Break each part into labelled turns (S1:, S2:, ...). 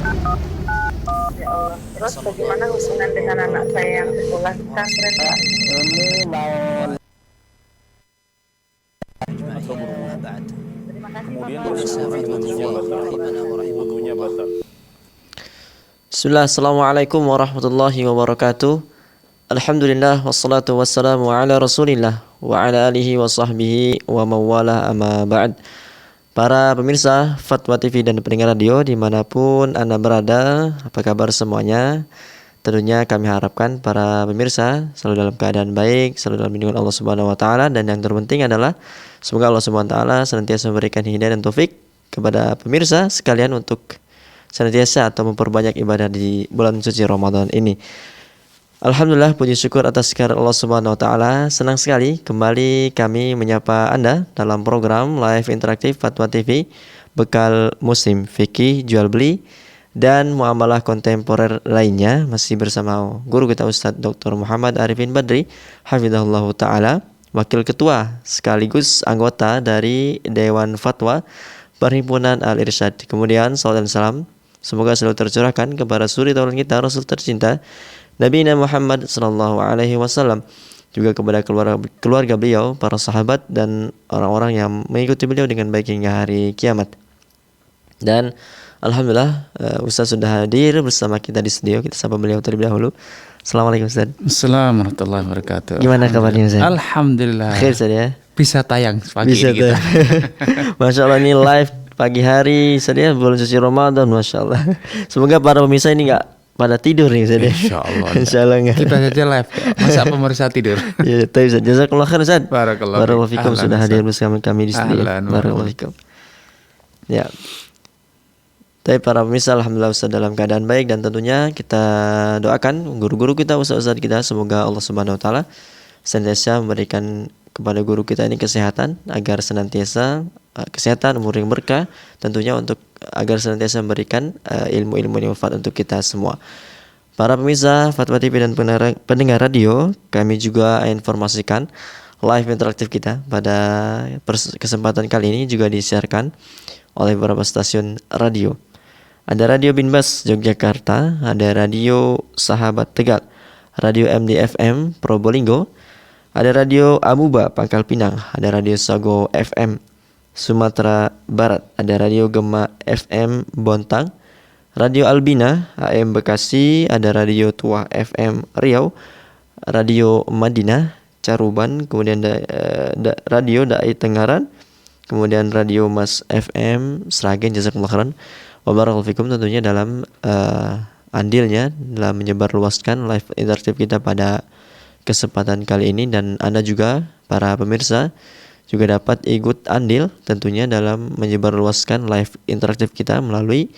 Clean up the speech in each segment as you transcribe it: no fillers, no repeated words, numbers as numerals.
S1: Ya Allah. Terus bagaimana hubungan dengan anak saya yang sekolah di pesantren, Pak?
S2: Ini mau
S1: Terima kasih
S3: Kemudian
S1: Bapak.
S3: dosa wudunya batal. Wudunya batal.
S2: Bismillah, Assalamualaikum warahmatullahi wabarakatuh. Alhamdulillah, wassalatu wassalamu ala rasulillah wa ala alihi wa sahbihi wa mawala amma ba'd. Para pemirsa Fatwa TV dan pendengar radio dimanapun Anda berada, apa kabar semuanya? Tentunya kami harapkan para pemirsa selalu dalam keadaan baik, selalu dalam lindungan Allah Subhanahu wa taala, dan yang terpenting adalah semoga Allah Subhanahu wa taala senantiasa memberikan hidayah dan taufik kepada pemirsa sekalian untuk senantiasa atau memperbanyak ibadah di bulan suci Ramadan ini. Alhamdulillah, puji syukur atas kehadirat Allah Subhanahu wa taala. Senang sekali kembali kami menyapa Anda dalam program live interaktif Fatwa TV, bekal muslim, fikih, jual beli dan muamalah kontemporer lainnya, masih bersama guru kita Ustadz Dr. Muhammad Arifin Badri hafizahullah taala, wakil ketua sekaligus anggota dari Dewan Fatwa Perhimpunan Al-Irsyad. Kemudian salam dan salam semoga selalu tercurahkan kepada suri taulan kita, Rasul tercinta Nabi Muhammad sallallahu alaihi wasallam, juga kepada keluarga beliau, para sahabat dan orang-orang yang mengikuti beliau dengan baik hingga hari kiamat. Dan alhamdulillah Ustaz sudah hadir bersama kita di studio. Kita sapa beliau terlebih dahulu. Assalamualaikum Ustaz.
S4: Assalamualaikum warahmatullahi wabarakatuh.
S2: Gimana kabarnya Ustaz?
S4: Alhamdulillah.
S2: Khair Ustaz ya.
S4: Bisa tayang pagi
S2: Bisa
S4: ini kita.
S2: Masya Allah, ini live pagi hari Ustaz ya, bulan suci Ramadan, Masya Allah. Semoga para pemirsa ini nggak pada tidur nih Ustaz ya.
S4: Insya Allah.
S2: Insya Allah enggak.
S4: Kita saja live. Masa pemirsa tidur?
S2: Ya, tapi Ustaz, jazakallah khair Ustaz.
S4: Barakallahu
S2: fikum
S4: Ahlan,
S2: sudah
S4: Ustaz.
S2: hadir bersama kami di studio.
S4: Ahlan,
S2: Barakallahu fikum. Ya. Tapi para pemirsa, alhamdulillah Ustaz dalam keadaan baik, dan tentunya kita doakan guru-guru kita, ustaz-ustaz kita, semoga Allah Subhanahu wa taala senantiasa memberikan kepada guru kita ini kesehatan, agar senantiasa kesehatan, umur yang berkah, tentunya untuk agar senantiasa memberikan ilmu-ilmu yang manfaat untuk kita semua. Para pemirsa Fatwa TV dan pendengar radio, kami juga informasikan live interaktif kita pada kesempatan kali ini juga disiarkan oleh beberapa stasiun radio. Ada Radio Binbas Yogyakarta, ada Radio Sahabat Tegal, Radio MDFM Probolinggo, ada Radio Amuba Pangkal Pinang, ada Radio Sago FM Sumatera Barat, ada Radio Gema FM Bontang, Radio Albina AM Bekasi, ada Radio Tuah FM Riau, Radio Madinah Caruban, kemudian Radio Dai Tengaran, kemudian Radio Mas FM Sragen. Jazakumullah khairan wa barakallahu fikum, tentunya dalam andilnya dalam menyebarluaskan live interaktif kita pada kesempatan kali ini. Dan Anda juga para pemirsa juga dapat ikut andil tentunya dalam menyebarluaskan live interaktif kita melalui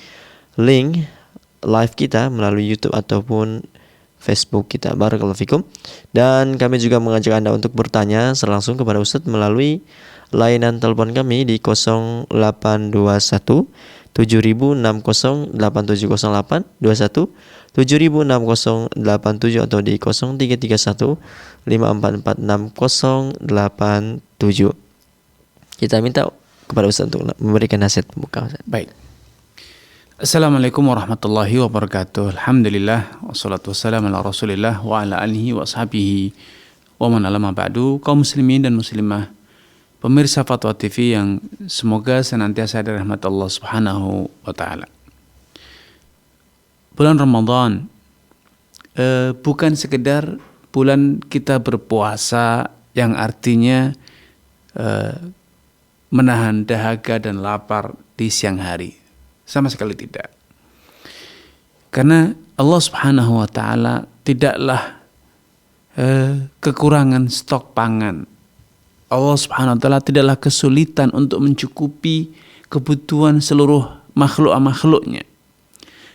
S2: link live kita melalui YouTube ataupun Facebook kita. Barakallahu fikum. Dan kami juga mengajak Anda untuk bertanya langsung kepada Ustadz melalui layanan telepon kami di 0821 7060 8708 21 7060 87 atau di 0331 5446 087. Kita minta kepada Ustaz untuk memberikan nasihat pembuka.
S4: Baik. Assalamualaikum warahmatullahi wabarakatuh. Alhamdulillah wassalatu wassalamu ala Rasulillah wa ala alihi wa ashabihi wa man alama ba'du. Kaum muslimin dan muslimah, pemirsa Fatwa TV yang semoga senantiasa ada rahmat Allah Subhanahu wa taala. Bulan Ramadan bukan sekedar bulan kita berpuasa yang artinya menahan dahaga dan lapar di siang hari. Sama sekali tidak. Karena Allah Subhanahu wa taala tidaklah kekurangan stok pangan. Allah Subhanahu wa taala tidaklah kesulitan untuk mencukupi kebutuhan seluruh makhluk-makhluknya.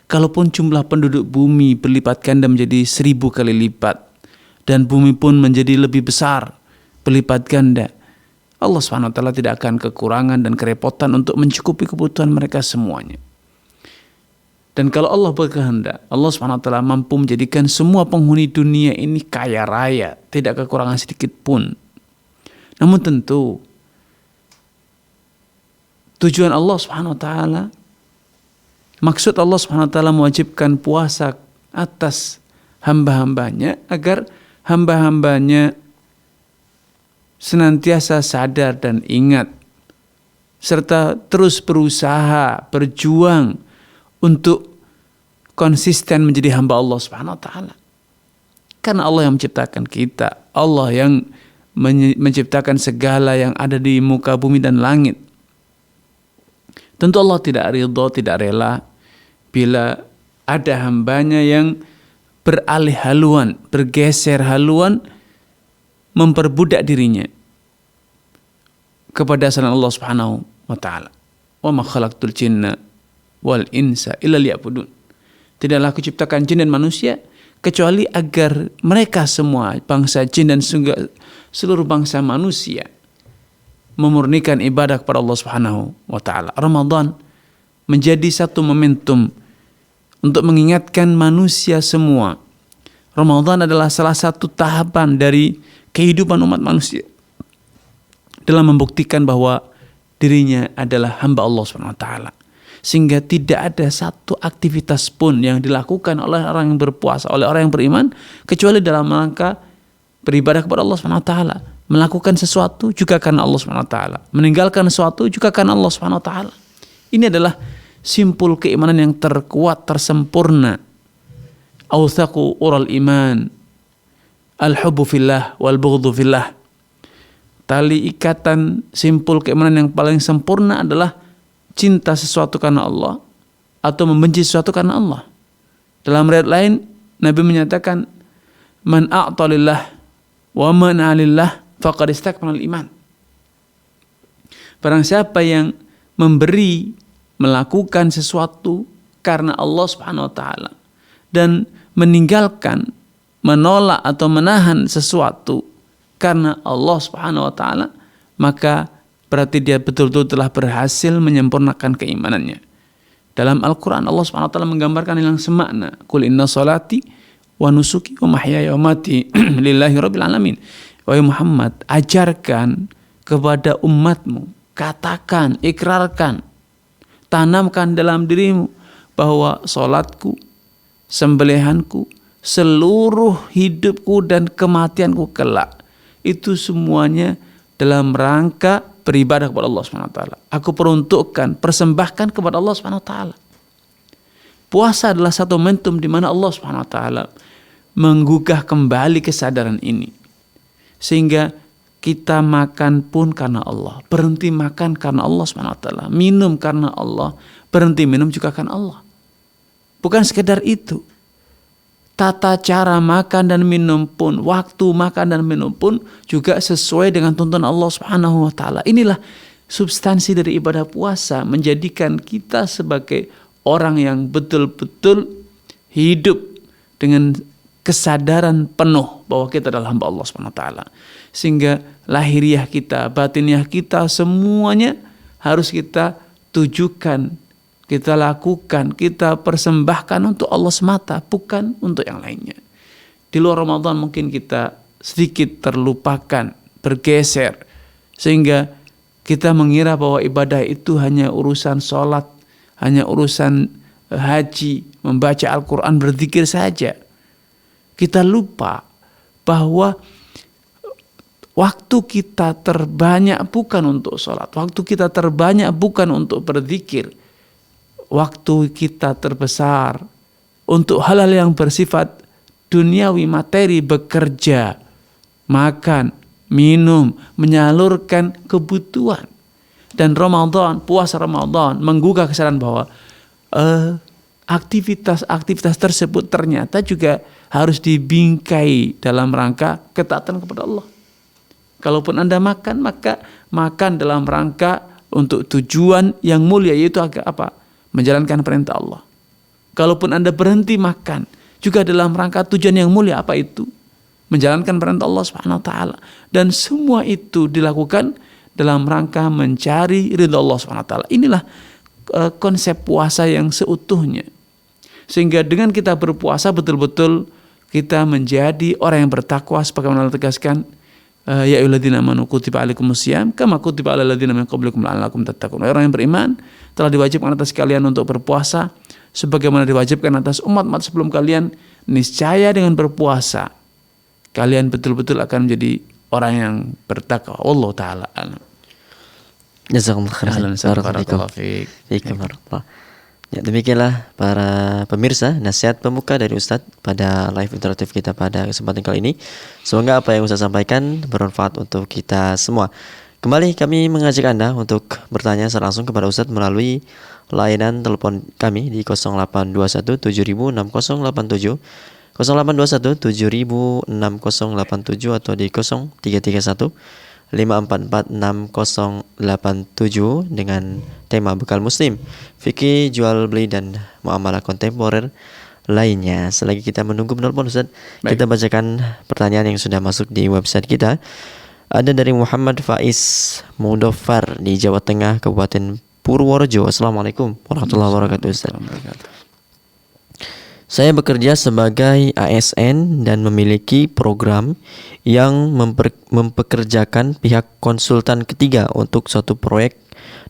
S4: Kalaupun jumlah penduduk bumi berlipat ganda menjadi 1000 kali lipat, dan bumi pun menjadi lebih besar berlipat ganda, Allah Subhanahu wa taala tidak akan kekurangan dan kerepotan untuk mencukupi kebutuhan mereka semuanya. Dan kalau Allah berkehendak, Allah Subhanahu wa taala mampu menjadikan semua penghuni dunia ini kaya raya, tidak kekurangan sedikit pun. Namun tentu tujuan Allah Subhanahu wa taala Maksud Allah Subhanahu wa taala mewajibkan puasa atas hamba-hambanya agar hamba-hambanya senantiasa sadar dan ingat serta terus berusaha, berjuang untuk konsisten menjadi hamba Allah Subhanahu wa taala. Karena Allah yang menciptakan kita, Allah yang menciptakan segala yang ada di muka bumi dan langit. Tentu Allah tidak ridho, tidak rela bila ada hambanya yang beralih haluan, bergeser haluan, memperbudak dirinya kepada selain Allah Subhanahu wa taala. Wa ma khalaqtul jinna wal insa illa liya'budun. Tidaklah aku ciptakan jin dan manusia kecuali agar mereka semua, bangsa jin dan seluruh bangsa manusia, memurnikan ibadah kepada Allah Subhanahu wa taala. Ramadan menjadi satu momentum untuk mengingatkan manusia semua. Ramadan adalah salah satu tahapan dari kehidupan umat manusia dalam membuktikan bahwa dirinya adalah hamba Allah Subhanahu wa taala. Sehingga tidak ada satu aktivitas pun yang dilakukan oleh orang yang berpuasa, oleh orang yang beriman, kecuali dalam rangka beribadah kepada Allah Subhanahu wa taala. Melakukan sesuatu juga karena Allah Subhanahu wa taala. Meninggalkan sesuatu juga karena Allah Subhanahu wa taala. Ini adalah simpul keimanan yang terkuat, tersempurna. Awthaqu ural iman, al-hubbu fillah wal bughdhu fillah. Tali ikatan simpul keimanan yang paling sempurna adalah cinta sesuatu karena Allah atau membenci sesuatu karena Allah. Dalam riwayat lain Nabi menyatakan, man a'ta lillah wa man 'alillah faqad istakmala al-iman. Barang siapa yang memberi, melakukan sesuatu karena Allah Subhanahu wa taala dan meninggalkan, menolak atau menahan sesuatu karena Allah Subhanahu wa taala, maka berarti dia betul-betul telah berhasil menyempurnakan keimanannya. Dalam Al-Quran Allah Subhanahu wa taala menggambarkan yang semakna. Qul inna salati wa nusuki wa mahyaya wa mati lillahi rabbil alamin. Wahai Muhammad, ajarkan kepada umatmu, katakan, ikrarkan, tanamkan dalam dirimu bahwa salatku, sembelihanku, seluruh hidupku dan kematianku kelak, itu semuanya dalam rangka beribadah kepada Allah Subhanahu wa taala. Aku peruntukkan, persembahkan kepada Allah Subhanahu wa taala. Puasa adalah satu momentum di mana Allah Subhanahu wa taala menggugah kembali kesadaran ini. Sehingga kita makan pun karena Allah, berhenti makan karena Allah Subhanahu wa taala, minum karena Allah, berhenti minum juga karena Allah. Bukan sekedar itu. Tata cara makan dan minum pun, waktu makan dan minum pun juga sesuai dengan tuntunan Allah Subhanahu wa taala. Inilah substansi dari ibadah puasa, menjadikan kita sebagai orang yang betul-betul hidup dengan kesadaran penuh bahwa kita adalah hamba Allah Subhanahu wa taala. Sehingga lahiriah kita, batiniah kita semuanya harus kita tujukan, kita lakukan, kita persembahkan untuk Allah semata, bukan untuk yang lainnya. Di luar Ramadan mungkin kita sedikit terlupakan, bergeser, sehingga kita mengira bahwa ibadah itu hanya urusan sholat, hanya urusan haji, membaca Al-Quran, berzikir saja. Kita lupa bahwa waktu kita terbanyak bukan untuk sholat, waktu kita terbanyak bukan untuk berzikir, waktu kita terbesar untuk hal-hal yang bersifat duniawi, materi, bekerja, makan, minum, menyalurkan kebutuhan. Dan Ramadan, puasa Ramadan menggugah kesadaran bahwa aktivitas-aktivitas tersebut ternyata juga harus dibingkai dalam rangka ketaatan kepada Allah. Kalaupun Anda makan, maka makan dalam rangka untuk tujuan yang mulia, yaitu apa? Menjalankan perintah Allah. Kalaupun Anda berhenti makan, juga dalam rangka tujuan yang mulia, apa itu? Menjalankan perintah Allah Subhanahu wa taala. Dan semua itu dilakukan dalam rangka mencari ridha Allah Subhanahu wa taala. Inilah konsep puasa yang seutuhnya. Sehingga dengan kita berpuasa betul-betul kita menjadi orang yang bertakwa, sebagaimana Allah tegaskan, ya ayyuhalladzina amanu kutiba alaikumusiyam kama kutiba alal ladzina min qablikum la'allakum tattaqun. Orang yang beriman telah diwajibkan atas kalian untuk berpuasa sebagaimana diwajibkan atas umat-umat sebelum kalian. Niscaya dengan berpuasa kalian betul-betul akan menjadi orang yang bertakwa. Allah taala alam.
S2: Jazakumullah khairan. Barakallahu fiikum. Ya, demikianlah para pemirsa nasihat pembuka dari Ustadz pada live interaktif kita pada kesempatan kali ini. Semoga apa yang Ustadz sampaikan bermanfaat untuk kita semua. Kembali kami mengajak Anda untuk bertanya secara langsung kepada Ustadz melalui layanan telepon kami di 0821 706087, 0821 706087 atau di 0331 5446087 dengan tema Bekal Muslim, fikih jual beli dan muamalah kontemporer lainnya. Selagi kita menunggu penelpon Ustaz, kita bacakan pertanyaan yang sudah masuk di website kita. Ada dari Muhammad Faiz Mudofar di Jawa Tengah, Kabupaten Purworejo. Assalamualaikum warahmatullahi wabarakatuh Ustaz. Saya bekerja sebagai ASN dan memiliki program yang mempekerjakan pihak konsultan ketiga untuk suatu proyek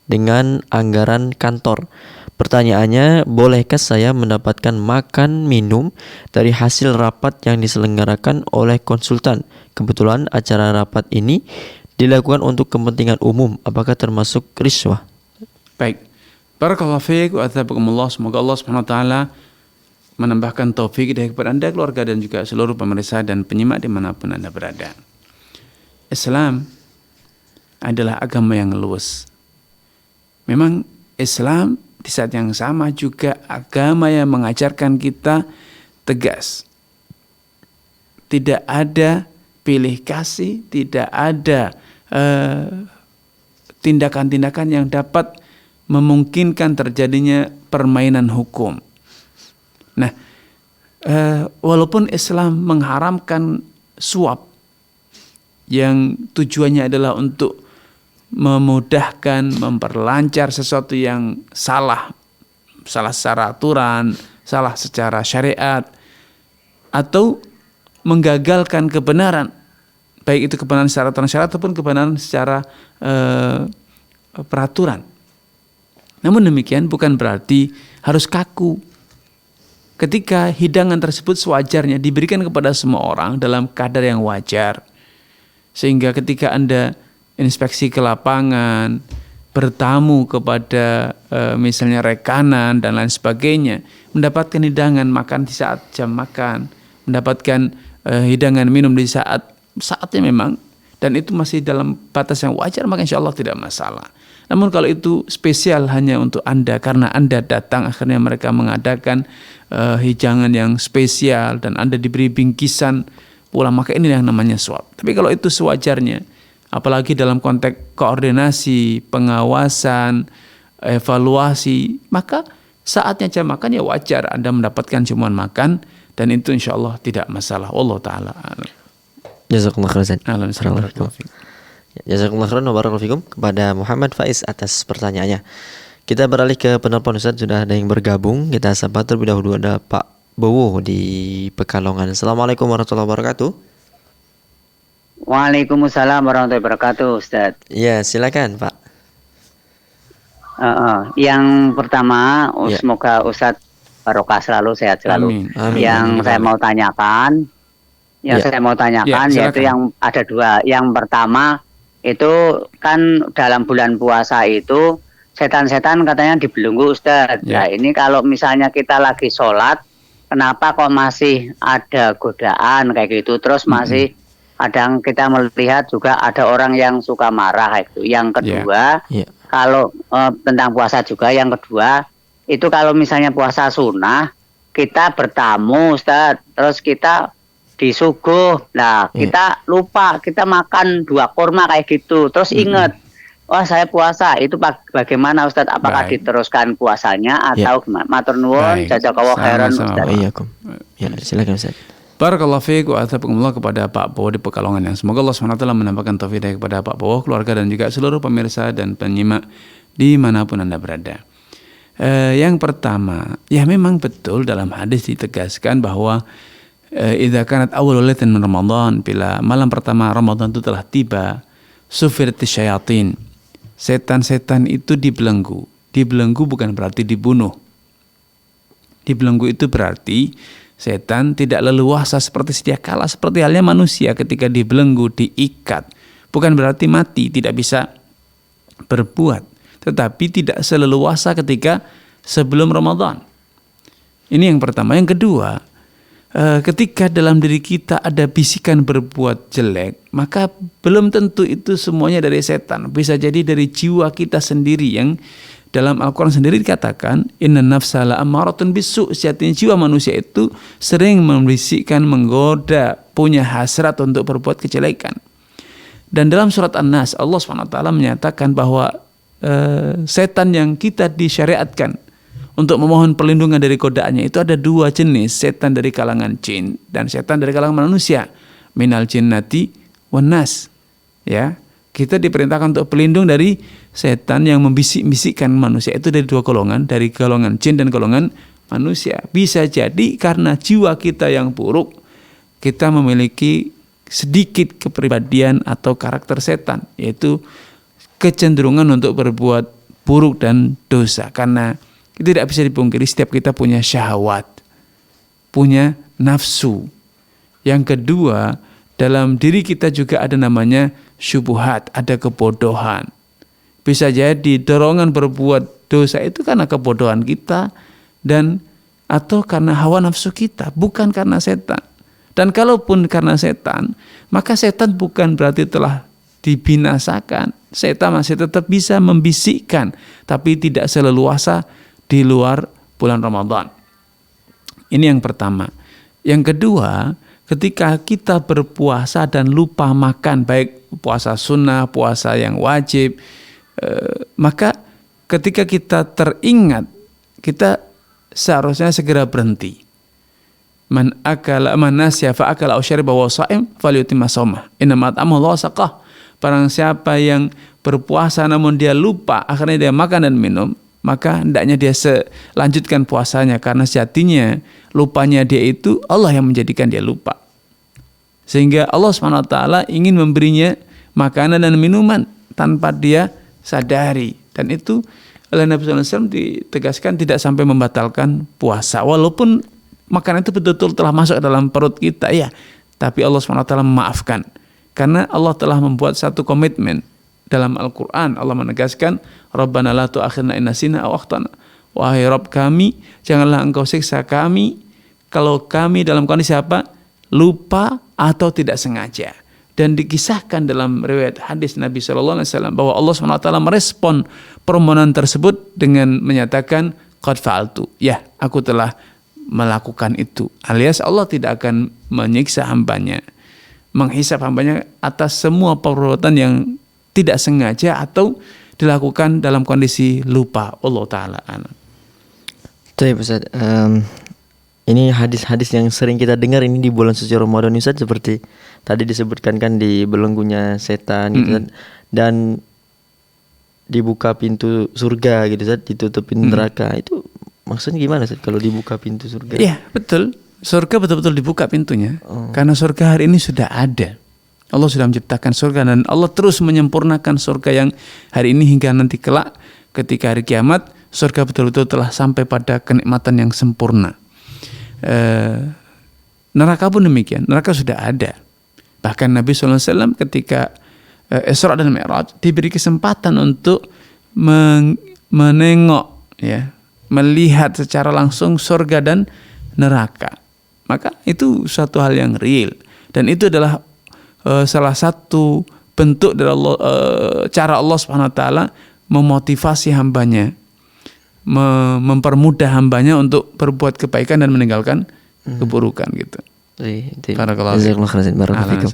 S2: dengan anggaran kantor. Pertanyaannya, bolehkah saya mendapatkan makan minum dari hasil rapat yang diselenggarakan oleh konsultan? Kebetulan acara rapat ini dilakukan untuk kepentingan umum. Apakah termasuk riswah?
S4: Baik. Barakallahu fiik wa athabakumullah. Semoga Allah Subhanahu wa taala menambahkan taufik hidayah kepada Anda, keluarga dan juga seluruh pemirsa dan penyimak dimanapun Anda berada. Islam adalah agama yang luas. Memang Islam di saat yang sama juga agama yang mengajarkan kita tegas. Tidak ada pilih kasih, tidak ada tindakan-tindakan yang dapat memungkinkan terjadinya permainan hukum. Nah, walaupun Islam mengharamkan suap yang tujuannya adalah untuk memudahkan, memperlancar sesuatu yang salah secara aturan, salah secara syariat, atau menggagalkan kebenaran, baik itu kebenaran secara aturan syariat ataupun kebenaran secara peraturan. Namun demikian bukan berarti harus kaku. Ketika hidangan tersebut sewajarnya diberikan kepada semua orang dalam kadar yang wajar, sehingga ketika Anda inspeksi ke lapangan, bertamu kepada misalnya rekanan dan lain sebagainya, mendapatkan hidangan makan di saat jam makan, mendapatkan hidangan minum di saatnya memang, dan itu masih dalam batas yang wajar, maka insya Allah tidak masalah. Namun kalau itu spesial hanya untuk Anda, karena Anda datang akhirnya mereka mengadakan hidangan yang spesial dan Anda diberi bingkisan pula, maka ini yang namanya suap. Tapi kalau itu sewajarnya, apalagi dalam konteks koordinasi, pengawasan, evaluasi, maka saatnya jam makan ya wajar Anda mendapatkan jamuan makan, dan itu insya Allah tidak masalah. Wallahu ta'ala a'lam.
S2: Jazakumullah khairan.
S4: Alhamdulillah.
S2: Jazakumullah khairan wa barakallahu fikum kepada Muhammad Faiz atas pertanyaannya. Kita beralih ke penelpon Ustaz, sudah ada yang bergabung. Kita sapa terlebih dahulu, ada Pak Bowo di Pekalongan. Assalamualaikum warahmatullahi wabarakatuh.
S5: Waalaikumsalam warahmatullahi wabarakatuh, Ustaz.
S2: Ya, silakan Pak.
S5: Yang pertama,
S2: Ya.
S5: semoga Ustaz barokah selalu, sehat selalu.
S4: Amin.
S5: Yang saya mau tanyakan,
S2: Ya.
S5: yaitu yang ada dua. Yang pertama itu kan dalam bulan puasa itu setan-setan katanya dibelenggu, Ustaz.
S4: Ya.
S5: Nah, ini kalau misalnya kita lagi sholat, kenapa kok masih ada godaan kayak gitu? Terus masih kadang kita melihat juga ada orang yang suka marah itu. Yang kedua,
S2: Ya.
S5: kalau tentang puasa juga, yang kedua itu kalau misalnya puasa sunnah, kita bertamu, Ustaz, terus kita disuguh, nah kita lupa, kita makan 2 kurma kayak gitu, terus ingat, wah saya puasa, itu bagaimana Ustaz? Apakah
S4: Baik.
S5: diteruskan puasanya atau gimana? Matur nuwun,
S4: Baik.
S5: jazakallahu khairan,
S4: Sama-sama,
S5: Ustaz.
S4: Pak.
S2: Iyyakum. Ya, silakan Ustaz.
S4: Barakallahu fiik wa athabakumullah kepada Pak Bowo di Pekalongan, yang semoga Allah SWT menambahkan taufik hidayah kepada Pak Bowo, keluarga dan juga seluruh pemirsa dan penyimak dimanapun Anda berada. Yang pertama, ya memang betul dalam hadis ditegaskan bahwa idza kanat awwal lailatin min Ramadan, bila malam pertama Ramadan itu telah tiba, sufirati syayatin, setan-setan itu dibelenggu. Dibelenggu bukan berarti dibunuh. Dibelenggu itu berarti setan tidak leluasa seperti sedia kala, seperti halnya manusia ketika dibelenggu, diikat. Bukan berarti mati, tidak bisa berbuat, tetapi tidak seleluasa ketika sebelum Ramadan. Ini yang pertama. Yang kedua, ketika dalam diri kita ada bisikan berbuat jelek, maka belum tentu itu semuanya dari setan. Bisa jadi dari jiwa kita sendiri, yang dalam Al-Quran sendiri dikatakan, inna nafsa la'ammaratun bisu', sejatinya jiwa manusia itu sering membisikkan, menggoda, punya hasrat untuk berbuat kejelekan. Dan dalam surat An-Nas, Allah SWT menyatakan bahwa setan yang kita disyariatkan untuk memohon perlindungan dari godaannya itu ada dua jenis, setan dari kalangan jin dan setan dari kalangan manusia, minal jinnati wan nas. Ya, kita diperintahkan untuk berlindung dari setan yang membisik-bisikkan manusia, itu dari dua golongan, dari golongan jin dan golongan manusia. Bisa jadi karena jiwa kita yang buruk, kita memiliki sedikit kepribadian atau karakter setan, yaitu kecenderungan untuk berbuat buruk dan dosa. Karena tidak bisa dipungkiri, setiap kita punya syahwat, punya nafsu. Yang kedua, dalam diri kita juga ada namanya syubhat, ada kebodohan. Bisa jadi dorongan berbuat dosa itu karena kebodohan kita dan atau karena hawa nafsu kita, bukan karena setan. Dan kalaupun karena setan, maka setan bukan berarti telah dibinasakan. Setan masih tetap bisa membisikkan, tapi tidak seleluasa di luar bulan Ramadan. Ini yang pertama. Yang kedua, ketika kita berpuasa dan lupa makan, baik puasa sunnah, puasa yang wajib, maka ketika kita teringat, kita seharusnya segera berhenti. Man nasya fa akala aw syariba wa sha'im falyutimma shaumah. Innama at'amahu Allahu saqah. Barang siapa yang berpuasa namun dia lupa, akhirnya dia makan dan minum, maka hendaknya dia lanjutkan puasanya, karena sejatinya lupanya dia itu Allah yang menjadikan dia lupa. Sehingga Allah SWT ingin memberinya makanan dan minuman tanpa dia sadari. Dan itu oleh Nabi SAW ditegaskan tidak sampai membatalkan puasa. Walaupun makanan itu betul-betul telah masuk dalam perut kita, ya, tapi Allah SWT memaafkan. Karena Allah telah membuat satu komitmen. Dalam Al-Quran Allah menegaskan, Rabbana la tu'akhirna in nasina aw akhtana. Wahai Rabb kami, janganlah engkau siksa kami kalau kami dalam kondisi apa? Lupa atau tidak sengaja. Dan dikisahkan dalam riwayat hadis Nabi SAW bahwa Allah SWT merespon permohonan tersebut dengan menyatakan, qad fa'altu, ya, aku telah melakukan itu. Alias Allah tidak akan menyiksa hambanya, menghisab hambanya atas semua perbuatan yang tidak sengaja atau dilakukan dalam kondisi lupa. Allah Ta'ala.
S2: Baik Ustaz, ini hadis-hadis yang sering kita dengar ini di bulan suci Ramadan Ustaz, seperti tadi disebutkan kan di belenggunya setan gitu kan, dan dibuka pintu surga gitu Ustaz, ditutupin neraka. Itu maksudnya gimana Ustaz kalau dibuka pintu surga?
S4: Iya, betul. Surga betul-betul dibuka pintunya. Karena surga hari ini sudah ada. Allah sudah menciptakan surga dan Allah terus menyempurnakan surga yang hari ini hingga nanti kelak ketika hari kiamat, surga betul-betul telah sampai pada kenikmatan yang sempurna. Neraka pun demikian, neraka sudah ada. Bahkan Nabi SAW ketika Isra dan Mi'raj diberi kesempatan untuk menengok, ya, melihat secara langsung surga dan neraka. Maka itu suatu hal yang real, dan itu adalah salah satu bentuk dari Allah, cara Allah SWT memotivasi hambanya, mempermudah hambanya untuk berbuat kebaikan dan meninggalkan keburukan gitu.
S2: Jazakumullah khairan.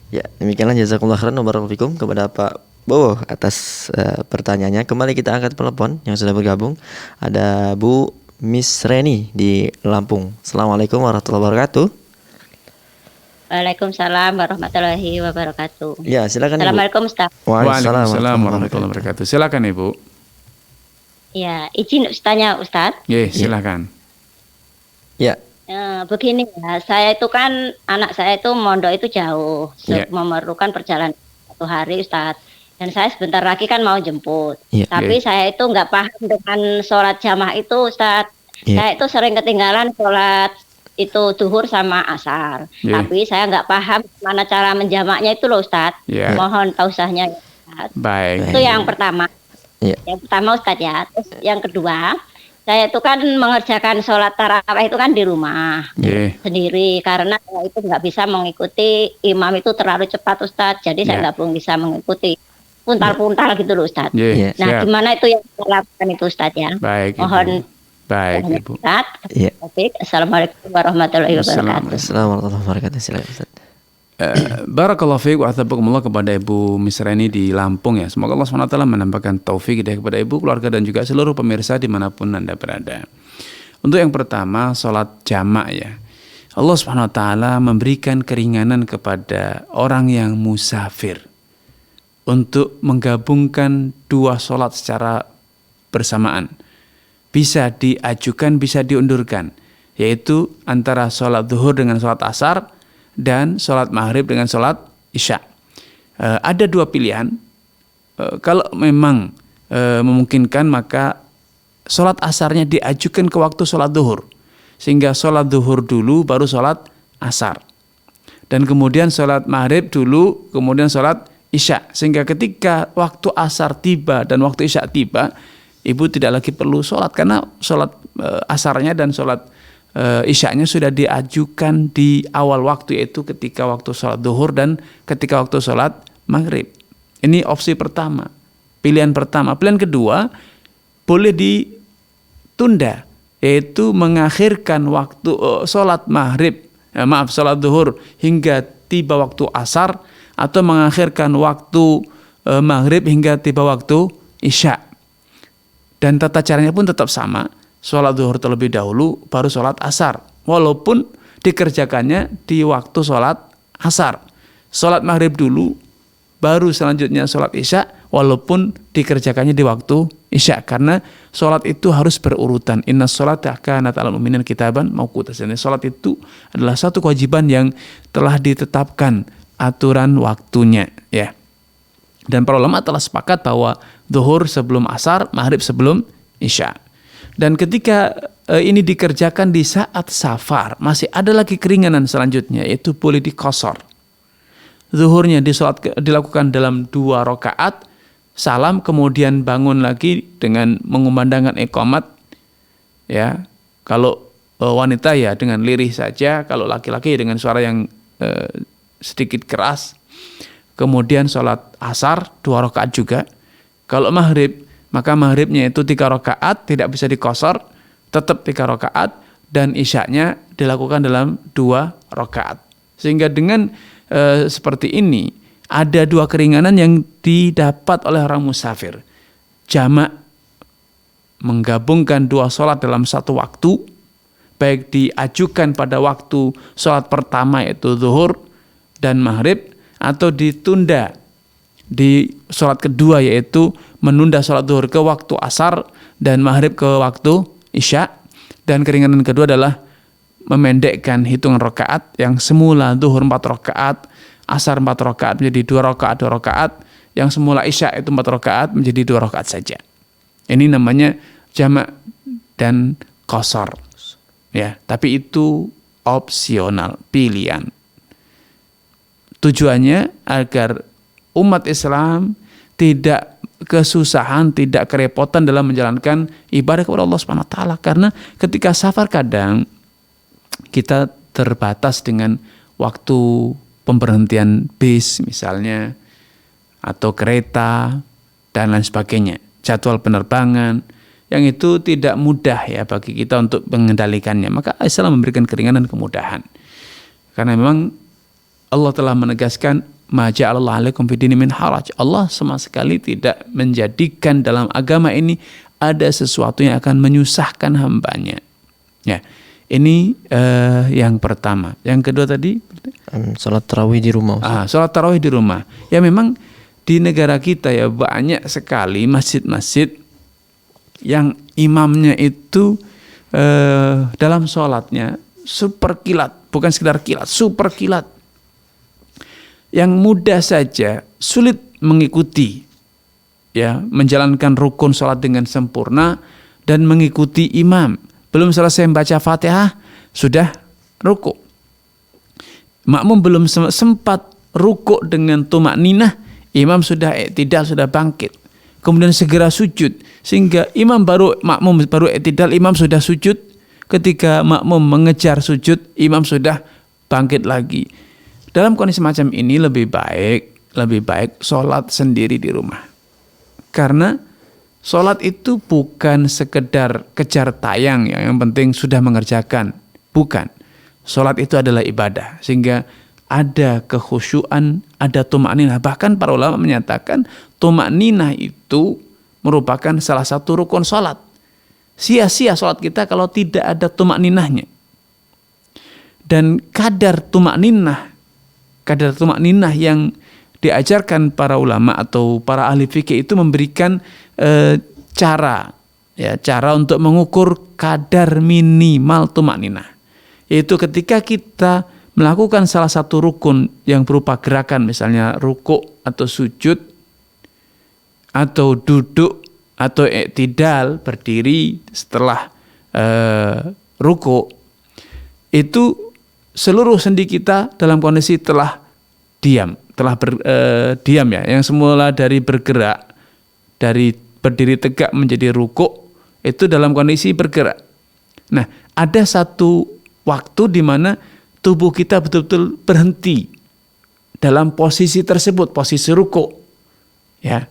S2: Ya, demikianlah jazakumullah khairan wa barakallahu fikum kepada Pak Bowo atas pertanyaannya. Kembali kita angkat telepon yang sudah bergabung. Ada Bu Miss Reni di Lampung. Assalamualaikum warahmatullahi wabarakatuh.
S6: Waalaikumsalam warahmatullahi wabarakatuh.
S2: Ya, silakan Ibu.
S6: Assalamualaikum Ustaz.
S4: Waalaikumsalam warahmatullahi wabarakatuh. Silakan Ibu.
S6: Ya, izin tanya Ustaz.
S4: Ya, silakan.
S2: Ya,
S6: Begini ya, saya itu kan anak saya itu mondok itu jauh,
S4: Iya.
S6: memerlukan perjalanan 1 hari Ustadz. Dan saya sebentar lagi kan mau jemput.
S2: Iya.
S6: Tapi saya itu nggak paham dengan sholat jamaah itu Ustadz.
S2: Iya.
S6: Saya itu sering ketinggalan sholat itu duhur sama asar.
S4: Iya.
S6: Tapi saya nggak paham mana cara menjamaknya itu loh Ustadz.
S4: Iya.
S6: Mohon tausahnya ya Ustadz.
S4: Baik.
S6: Itu yang pertama.
S2: Iya.
S6: Yang pertama Ustadz ya. Terus yang kedua, saya itu kan mengerjakan sholat tarawih itu kan di rumah
S4: Iya.
S6: sendiri karena saya itu nggak bisa mengikuti imam itu terlalu cepat Ustadz. Jadi saya
S4: Iya.
S6: nggak belum bisa mengikuti puntal-puntal gitu loh Ustadz.
S4: Iya.
S6: Nah,
S4: Siap.
S6: gimana itu yang saya lakukan itu Ustadz ya?
S4: Baik, Ibu.
S6: Mohon
S4: Baik, Ibu.
S6: Ustadz.
S2: Iya.
S6: Assalamualaikum warahmatullahi wabarakatuh.
S2: Assalamualaikum warahmatullahi wabarakatuh. Silakan Ustaz.
S4: Barakallahu fiik wa athabakumullah kepada Ibu Misrani di Lampung ya. Semoga Allah SWT menambahkan taufik hidayah kepada Ibu, keluarga dan juga seluruh pemirsa dimanapun Anda berada. Untuk yang pertama, sholat jamak ya. Allah SWT memberikan keringanan kepada orang yang musafir untuk menggabungkan 2 sholat secara bersamaan. Bisa diajukan, bisa diundurkan, yaitu antara sholat zuhur dengan sholat asar dan sholat maghrib dengan sholat isya. Ada 2 pilihan. Kalau memang memungkinkan, maka sholat asarnya diajukan ke waktu sholat zuhur, sehingga sholat zuhur dulu baru sholat asar, dan kemudian sholat maghrib dulu, kemudian sholat isya, sehingga ketika waktu asar tiba dan waktu isya tiba, ibu tidak lagi perlu sholat karena sholat asarnya dan sholat isya'nya sudah diajukan di awal waktu, yaitu ketika waktu sholat zuhur dan ketika waktu sholat maghrib. Ini opsi pertama, pilihan pertama. Pilihan kedua, boleh ditunda, yaitu mengakhirkan waktu sholat maghrib, sholat zuhur hingga tiba waktu asar, atau mengakhirkan waktu maghrib hingga tiba waktu isya. Dan tata caranya pun tetap sama. Sholat zuhur terlebih dahulu, baru sholat asar. Walaupun dikerjakannya di waktu sholat asar. Sholat maghrib dulu, baru selanjutnya sholat isya, walaupun dikerjakannya di waktu isya. Karena sholat itu harus berurutan. Inna sholata kanat 'alal mu'minina kitaban mauquta. Sholat itu adalah satu kewajiban yang telah ditetapkan aturan waktunya. Ya. Dan para ulama telah sepakat bahwa zuhur sebelum asar, maghrib sebelum isya. Dan ketika ini dikerjakan di saat safar, masih ada lagi keringanan selanjutnya, yaitu boleh dikosor. Zuhurnya dilakukan dalam 2 rakaat, salam, kemudian bangun lagi dengan mengumandangkan iqamat. Ya, kalau wanita ya dengan lirih saja, kalau laki-laki dengan suara yang sedikit keras. Kemudian sholat asar 2 rakaat juga. Kalau maghrib, maka maghribnya itu 3 rakaat, tidak bisa dikosor, tetap 3 rakaat, dan isyaknya dilakukan dalam 2 rakaat. Sehingga dengan seperti ini, ada 2 keringanan yang didapat oleh orang musafir. Jamak, menggabungkan 2 sholat dalam satu waktu, baik diajukan pada waktu sholat pertama yaitu zuhur dan maghrib, atau ditunda di sholat kedua, yaitu menunda sholat zuhur ke waktu asar dan maghrib ke waktu isya. Dan keringanan kedua adalah memendekkan hitungan rakaat, yang semula zuhur 4 rakaat, asar 4 rakaat menjadi 2 rakaat 2 rakaat, yang semula isya itu 4 rakaat menjadi 2 rakaat saja. Ini namanya jamak dan qasar. Ya, tapi itu opsional, pilihan. Tujuannya agar umat Islam tidak kesusahan, tidak kerepotan dalam menjalankan ibadah kepada Allah Subhanahu wa taala. Karena ketika safar kadang kita terbatas dengan waktu pemberhentian bis misalnya, atau kereta dan lain sebagainya, jadwal penerbangan yang itu tidak mudah ya bagi kita untuk mengendalikannya. Maka Islam memberikan keringanan, kemudahan. Karena memang Allah telah menegaskan, ma ja'alallahu 'alaikum fid dini min haraj. Allah sama sekali tidak menjadikan dalam agama ini ada sesuatu yang akan menyusahkan hambanya. Ya, ini yang pertama. Yang kedua tadi,
S2: Sholat tarawih di rumah.
S4: sholat tarawih di rumah. Ya memang di negara kita ya banyak sekali masjid-masjid yang imamnya itu dalam sholatnya super kilat, bukan sekedar kilat, super kilat. Yang mudah saja sulit mengikuti, ya, menjalankan rukun sholat dengan sempurna dan mengikuti imam. Belum selesai membaca Fatihah sudah rukuk. Makmum belum sempat rukuk dengan tumak ninah, imam sudah i'tidal, sudah bangkit. Kemudian segera sujud, sehingga makmum baru i'tidal, imam sudah sujud. Ketika makmum mengejar sujud, imam sudah bangkit lagi. Dalam kondisi macam ini lebih baik sholat sendiri di rumah. Karena sholat itu bukan sekedar kejar tayang yang penting sudah mengerjakan. Bukan. Sholat itu adalah ibadah. Sehingga ada kekhusyuan, ada tumakninah. Bahkan para ulama menyatakan tumakninah itu merupakan salah satu rukun sholat. Sia-sia sholat kita kalau tidak ada tumakninahnya. Dan kadar tumakninah yang diajarkan para ulama atau para ahli fikih itu memberikan cara untuk mengukur kadar minimal tumakninah, yaitu ketika kita melakukan salah satu rukun yang berupa gerakan, misalnya rukuk atau sujud atau duduk atau i'tidal, berdiri setelah rukuk, itu seluruh sendi kita dalam kondisi telah diam ya, yang semula dari bergerak, dari berdiri tegak menjadi rukuk, itu dalam kondisi bergerak. Nah, ada satu waktu di mana tubuh kita betul-betul berhenti dalam posisi tersebut, posisi rukuk, ya,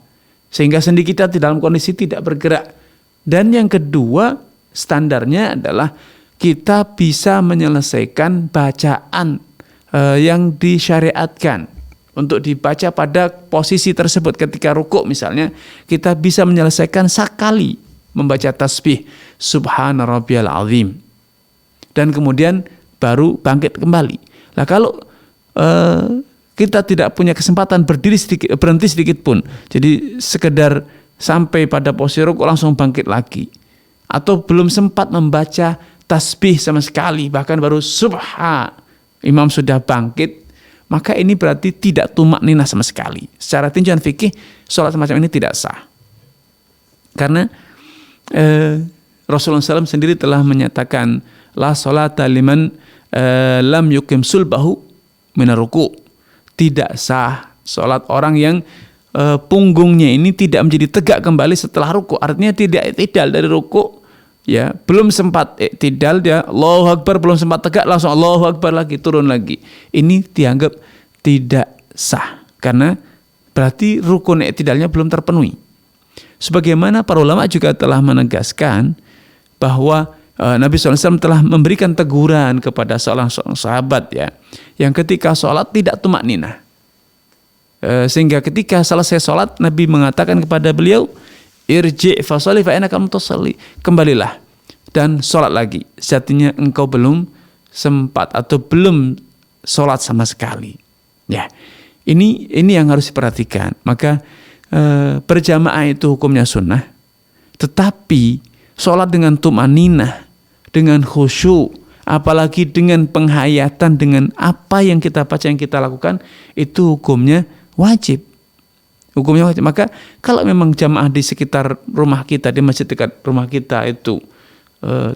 S4: sehingga sendi kita di dalam kondisi tidak bergerak. Dan yang kedua, standarnya adalah kita bisa menyelesaikan bacaan yang disyariatkan untuk dibaca pada posisi tersebut. Ketika rukuk misalnya, kita bisa menyelesaikan sekali membaca tasbih Subhana Rabbiyal Azim, dan kemudian baru bangkit kembali. Nah, kalau kita tidak punya kesempatan berhenti sedikit pun, jadi sekedar sampai pada posisi rukuk langsung bangkit lagi, atau belum sempat membaca tasbih sama sekali, bahkan baru subha imam sudah bangkit, maka ini berarti tidak tumakninah sama sekali. Secara tinjauan fikih, sholat semacam ini tidak sah. Karena Rasulullah SAW sendiri telah menyatakan, la sholata liman lam yukim sulbahu minaruku. Tidak sah sholat orang yang punggungnya ini tidak menjadi tegak kembali setelah ruku. Artinya tidak i'tidal dari ruku, ya, belum sempat i'tidal, dia Allahu Akbar, belum sempat tegak langsung Allahu Akbar lagi, turun lagi. Ini dianggap tidak sah karena berarti rukun i'tidalnya belum terpenuhi. Sebagaimana para ulama juga telah menegaskan bahwa Nabi SAW telah memberikan teguran kepada seorang sahabat, ya, yang ketika sholat tidak tumakninah. Sehingga ketika selesai sholat, Nabi mengatakan kepada beliau, irji' fasholli fa innaka lam tusalli, kembalilah dan sholat lagi, sejatinya engkau belum sempat atau belum sholat sama sekali. Ya, ini yang harus diperhatikan. Maka berjamaah itu hukumnya sunnah, tetapi sholat dengan tumaninah, dengan khusyuk, apalagi dengan penghayatan dengan apa yang kita baca, yang kita lakukan, itu hukumnya wajib. Hukumnya wajib. Maka kalau memang jamaah di sekitar rumah kita, di masjid dekat rumah kita itu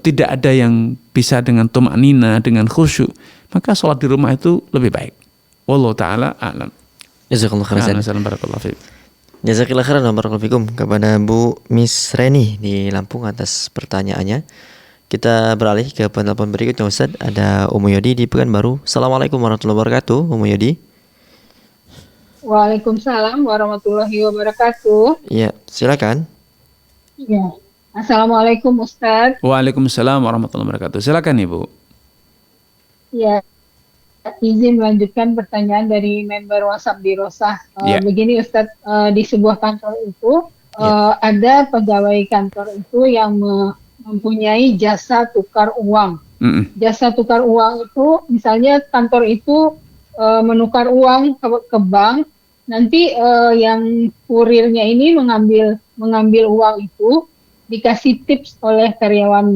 S4: tidak ada yang bisa dengan tumanina, dengan khusyuk, maka sholat di rumah itu lebih baik. Wallahu ta'ala a'lam.
S2: Jazakallahu khairan. Jazakallahu khairan wa barakallahu fikum kepada Bu Miss Reni di Lampung atas pertanyaannya. Kita beralih ke penelpon berikutnya, Ustaz. Ada Umu Yodi di Pekanbaru. Assalamualaikum warahmatullahi wabarakatuh, Umu Yodi.
S7: Waalaikumsalam warahmatullahi wabarakatuh.
S2: Iya, silakan.
S7: Ya. Assalamualaikum Ustaz.
S4: Waalaikumsalam warahmatullahi wabarakatuh. Silakan Ibu.
S7: Ya, izin melanjutkan pertanyaan dari member WhatsApp di Rosah. Begini Ustaz, di sebuah kantor itu ada pegawai kantor itu yang mempunyai jasa tukar uang. Jasa tukar uang itu, misalnya kantor itu menukar uang ke bank, nanti yang kurirnya ini mengambil uang itu, dikasih tips oleh karyawan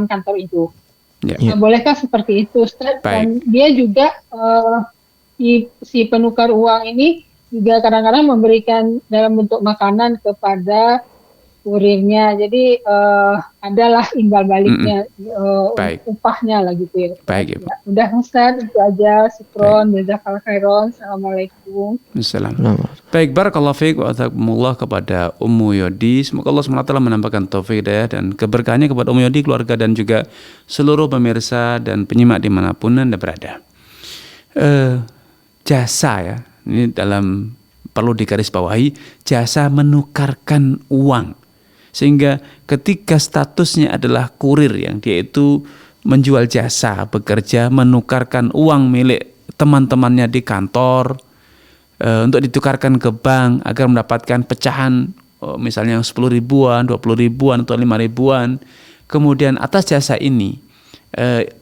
S7: kantor itu.
S4: Ya.
S7: Nah, bolehkah seperti itu, Ustaz?
S4: Baik.
S7: Dan dia juga si penukar uang ini juga kadang-kadang memberikan dalam bentuk makanan kepada kurirnya. Jadi adalah imbal baliknya,
S4: Baik.
S7: upahnya lah gitu ya.
S4: Baik, Ibu.
S7: Ya, udah Ustaz, itu aja. Syukron, jazakallahu khairan. Assalamualaikum.
S4: Assalamualaikum. Baik, barakallahu fiik wa azakumullah kepada Ummu Yodi. Semoga Allah SWT menambahkan taufik hidayah dan keberkahannya kepada Ummu Yodi, keluarga dan juga seluruh pemirsa dan penyimak dimanapun Anda berada. Jasa ya, ini perlu digarisbawahi, jasa menukarkan uang. Sehingga ketika statusnya adalah kurir yang dia itu menjual jasa, bekerja, menukarkan uang milik teman-temannya di kantor untuk ditukarkan ke bank agar mendapatkan pecahan misalnya 10 ribuan, 20 ribuan atau 5 ribuan. Kemudian atas jasa ini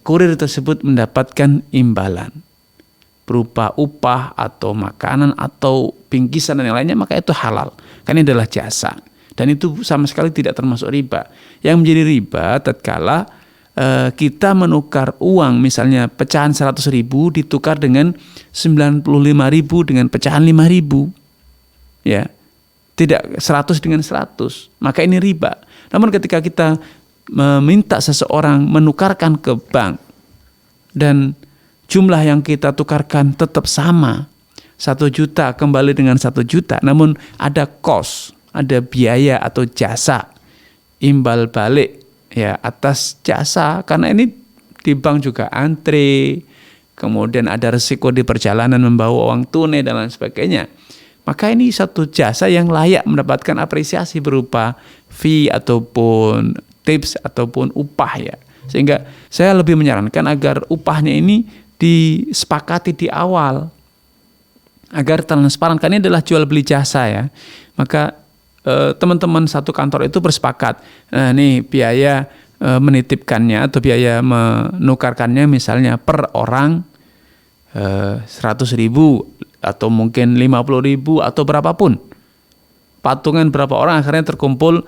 S4: kurir tersebut mendapatkan imbalan berupa upah atau makanan atau bingkisan dan yang lainnya, maka itu halal. Karena ini adalah jasa. Dan itu sama sekali tidak termasuk riba. Yang menjadi riba tatkala kita menukar uang misalnya pecahan 100 ribu ditukar dengan 95 ribu dengan pecahan 5 ribu. Ya, tidak 100 dengan 100. Maka ini riba. Namun ketika kita meminta seseorang menukarkan ke bank dan jumlah yang kita tukarkan tetap sama, 1 juta kembali dengan 1 juta, namun ada cost, ada biaya atau jasa imbal balik ya atas jasa, karena ini di bank juga antre, kemudian ada risiko di perjalanan membawa uang tunai dan lain sebagainya. Maka ini satu jasa yang layak mendapatkan apresiasi berupa fee ataupun tips ataupun upah ya. Sehingga saya lebih menyarankan agar upahnya ini disepakati di awal agar transparan, karena ini adalah jual beli jasa ya. Maka teman-teman satu kantor itu bersepakat, nah nih biaya menitipkannya atau biaya menukarkannya misalnya per orang 100 ribu atau mungkin 50 ribu atau berapapun, patungan berapa orang akhirnya terkumpul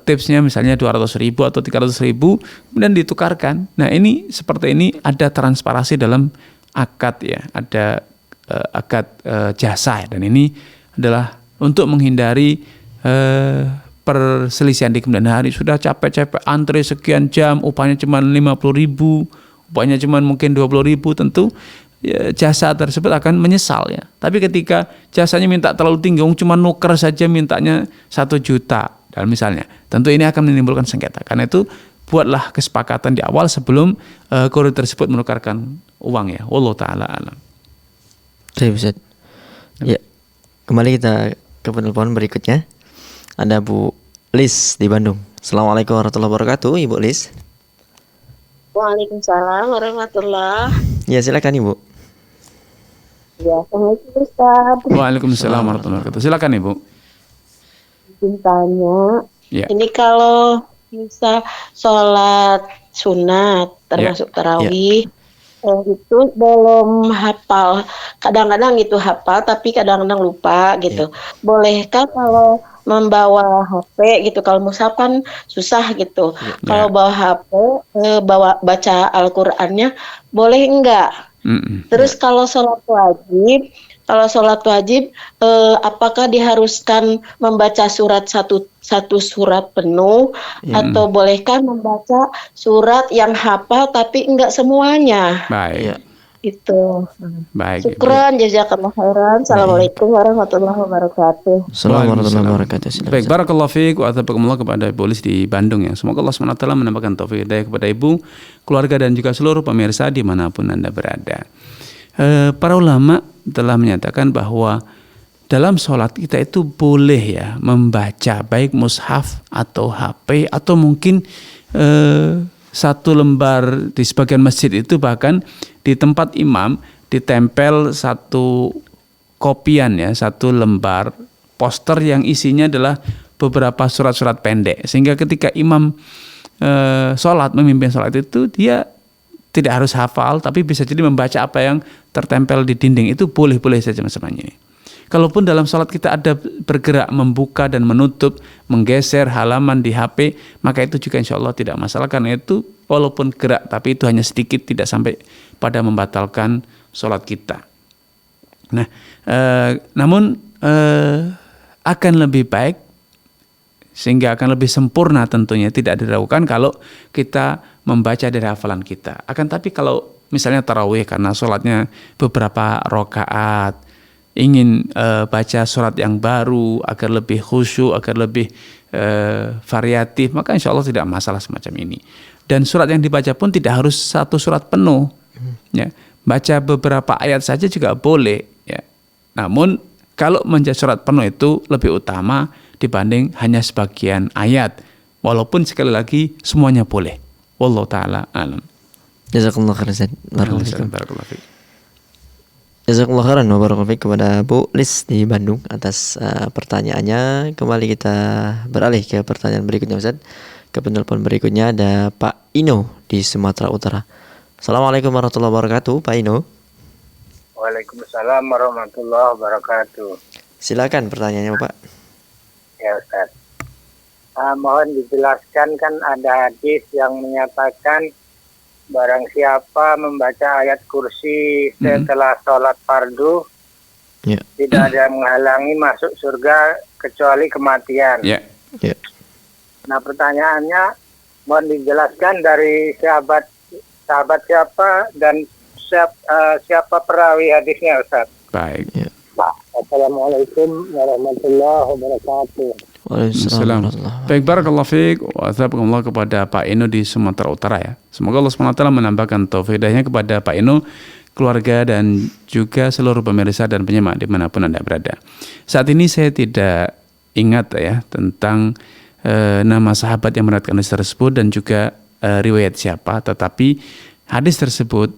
S4: tipsnya misalnya 200 ribu atau 300 ribu kemudian ditukarkan. Nah ini seperti ini ada transparansi dalam akad ya, ada akad jasa, dan ini adalah untuk menghindari perselisihan di kemudian hari. Sudah capek-capek antre sekian jam, upahnya cuma 50 ribu, upahnya cuma mungkin 20 ribu, tentu ya, jasa tersebut akan menyesal ya. Tapi ketika jasanya minta terlalu tinggi, cuma nuker saja mintanya 1 juta dan misalnya, tentu ini akan menimbulkan sengketa. Karena itu buatlah kesepakatan di awal sebelum kurir tersebut menukarkan uang ya. Wallahu taala alam.
S2: Baik, Ustaz. Ya, kembali kita ke penelpon berikutnya. Ada Bu Lis di Bandung. Assalamualaikum warahmatullahi wabarakatuh, Ibu Lis.
S1: Waalaikumsalam warahmatullahi.
S2: Ya, silakan Ibu.
S1: Ya, Assalamualaikum Ustaz.
S4: Waalaikumsalam warahmatullahi wabarakatuh. Silakan Ibu.
S1: Tanya,
S4: Ya.
S1: ini kalau bisa sholat sunat termasuk tarawih, itu belum hafal. Kadang-kadang itu hafal, tapi kadang-kadang lupa gitu. Bolehkah kalau membawa HP gitu? Kalau mushaf kan susah gitu. Kalau bawa HP, bawa baca Al-Qur'annya, boleh enggak? Terus kalau sholat wajib, apakah diharuskan membaca satu surat penuh atau bolehkah membaca surat yang hafal tapi enggak semuanya?
S4: Baik.
S1: Itu.
S4: Baik.
S1: Syukran, jazakallahu khairan. Assalamualaikum warahmatullahi wabarakatuh.
S2: Assalamualaikum warahmatullahi wabarakatuh. Silakan.
S4: Baik, barakallahu fiik wa atabakumullah kepada Ibu Lis di Bandung ya. Semoga Allah SWT menambahkan taufik hidayah kepada Ibu, keluarga dan juga seluruh pemirsa dimanapun Anda berada. Para ulama telah menyatakan bahwa dalam sholat kita itu boleh ya membaca baik mushaf atau HP atau mungkin satu lembar di sebagian masjid itu bahkan di tempat imam ditempel satu kopian ya, satu lembar poster yang isinya adalah beberapa surat-surat pendek, sehingga ketika imam sholat, memimpin sholat itu dia tidak harus hafal, tapi bisa jadi membaca apa yang tertempel di dinding. Itu boleh-boleh saja semuanya ini. Kalaupun dalam sholat kita ada bergerak, membuka dan menutup, menggeser halaman di HP, maka itu juga insya Allah tidak masalah, karena itu walaupun gerak, tapi itu hanya sedikit, tidak sampai pada membatalkan sholat kita. Nah, namun akan lebih baik, sehingga akan lebih sempurna tentunya, tidak diragukan kalau kita membaca dari hafalan kita. Akan tapi kalau misalnya tarawih karena sholatnya beberapa rakaat, ingin baca surat yang baru agar lebih khusyuk, agar lebih variatif, maka insya Allah tidak masalah semacam ini. Dan surat yang dibaca pun tidak harus satu surat penuh, ya. Baca beberapa ayat saja juga boleh, ya. Namun kalau membaca surat penuh itu lebih utama dibanding hanya sebagian ayat, walaupun sekali lagi semuanya boleh. Wallahu taala alam.
S2: Jazakallah khairan.
S4: Barakallahu fiik.
S2: Jazakallah khairan wa barakallahu fiik kepada Bu Lis di Bandung atas pertanyaannya. Kembali kita beralih ke pertanyaan berikutnya, Ustaz. Ke penelpon berikutnya ada Pak Ino di Sumatera Utara. Assalamualaikum warahmatullahi wabarakatuh, Pak Ino.
S8: Waalaikumsalam warahmatullahi wabarakatuh.
S2: Silakan pertanyaannya, Pak.
S8: Ya, Ustaz. Mohon dijelaskan, kan ada hadis yang menyatakan barang siapa membaca ayat kursi setelah sholat fardu, tidak ada yang menghalangi masuk surga kecuali kematian. Nah, pertanyaannya mohon dijelaskan dari sahabat siapa dan siapa perawi hadisnya, Ustaz.
S4: Baik.
S8: Assalamualaikum warahmatullahi wabarakatuh.
S4: Waalaikumsalam. Baik, barakallahu fiik wa athabakumullah kepada Pak Eno di Sumatera Utara, ya. Semoga Allah SWT menambahkan taufik hidayahnya kepada Pak Eno, keluarga, dan juga seluruh pemirsa dan penyimak dimanapun Anda berada. Saat ini saya tidak ingat ya tentang nama sahabat yang meriwayatkan hadis tersebut dan juga riwayat siapa, tetapi hadis tersebut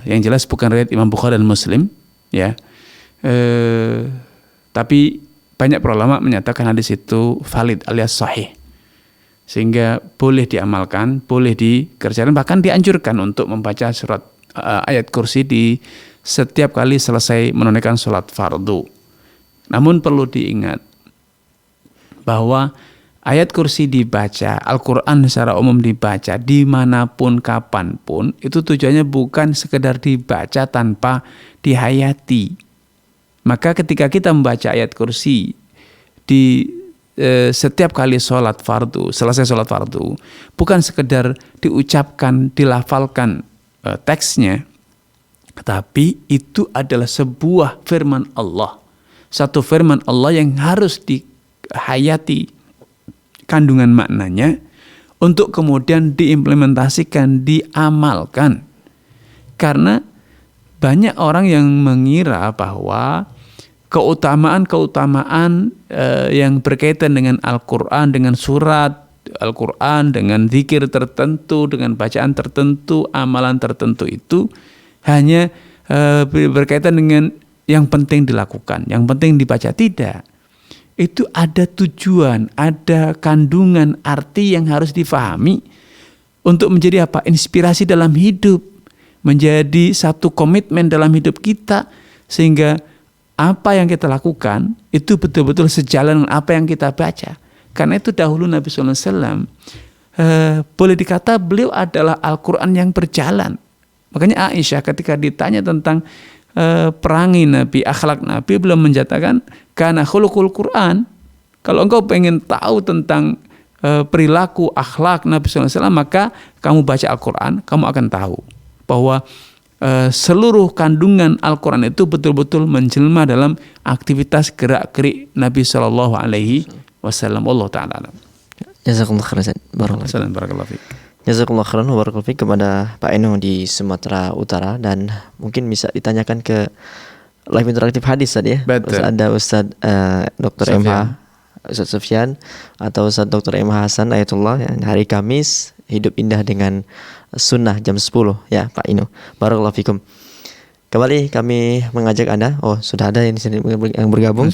S4: yang jelas bukan riwayat Imam Bukhari dan Muslim, ya. Tapi banyak para ulama menyatakan hadis itu valid alias sahih, sehingga boleh diamalkan, boleh dikerjakan, bahkan dianjurkan untuk membaca surat ayat kursi di setiap kali selesai menunaikan sholat fardu. Namun perlu diingat bahwa ayat kursi dibaca, Al-Quran secara umum dibaca dimanapun, kapanpun, itu tujuannya bukan sekedar dibaca tanpa dihayati. Maka ketika kita membaca ayat kursi di setiap kali sholat fardu, selesai sholat fardu, bukan sekedar diucapkan, dilafalkan teksnya, tapi itu adalah sebuah firman Allah. Satu firman Allah yang harus dihayati kandungan maknanya untuk kemudian diimplementasikan, diamalkan. Karena banyak orang yang mengira bahwa keutamaan-keutamaan yang berkaitan dengan Al-Quran, dengan surat Al-Quran, dengan zikir tertentu, dengan bacaan tertentu, amalan tertentu itu hanya berkaitan dengan yang penting dilakukan, yang penting dibaca. Tidak. Itu ada tujuan, ada kandungan arti yang harus difahami untuk menjadi apa? Inspirasi dalam hidup, menjadi satu komitmen dalam hidup kita, sehingga apa yang kita lakukan itu betul-betul sejalan dengan apa yang kita baca. Karena itu dahulu Nabi SAW boleh dikata beliau adalah Al-Quran yang berjalan. Makanya Aisyah ketika ditanya tentang perangi Nabi, akhlak Nabi, beliau menyatakan kana khuluqul Quran. Kalau engkau pengen tahu tentang perilaku akhlak Nabi SAW, maka kamu baca Al-Quran, kamu akan tahu bahwa seluruh kandungan Al-Quran itu betul-betul menjelma dalam aktivitas gerak-gerik Nabi Shallallahu Alaihi Wasallam. Allah Taala.
S2: Jazakallah khairan. Barakallahu fiik. Jazakallah khairan wa barakallahu fiik kepada Pak Eno di Sumatera Utara, dan mungkin bisa ditanyakan ke live interaktif hadis tadi, ya.
S4: Betul.
S2: Ada Ustadz Dr. MH Ustadz Sufyan atau Ustadz Dr. MH Hasan Ayatullah yang hari Kamis Hidup Indah dengan Sunnah jam 10, ya Pak Ino. Barakallahu fikum. Kembali kami mengajak Anda. Oh, sudah ada yang bergabung.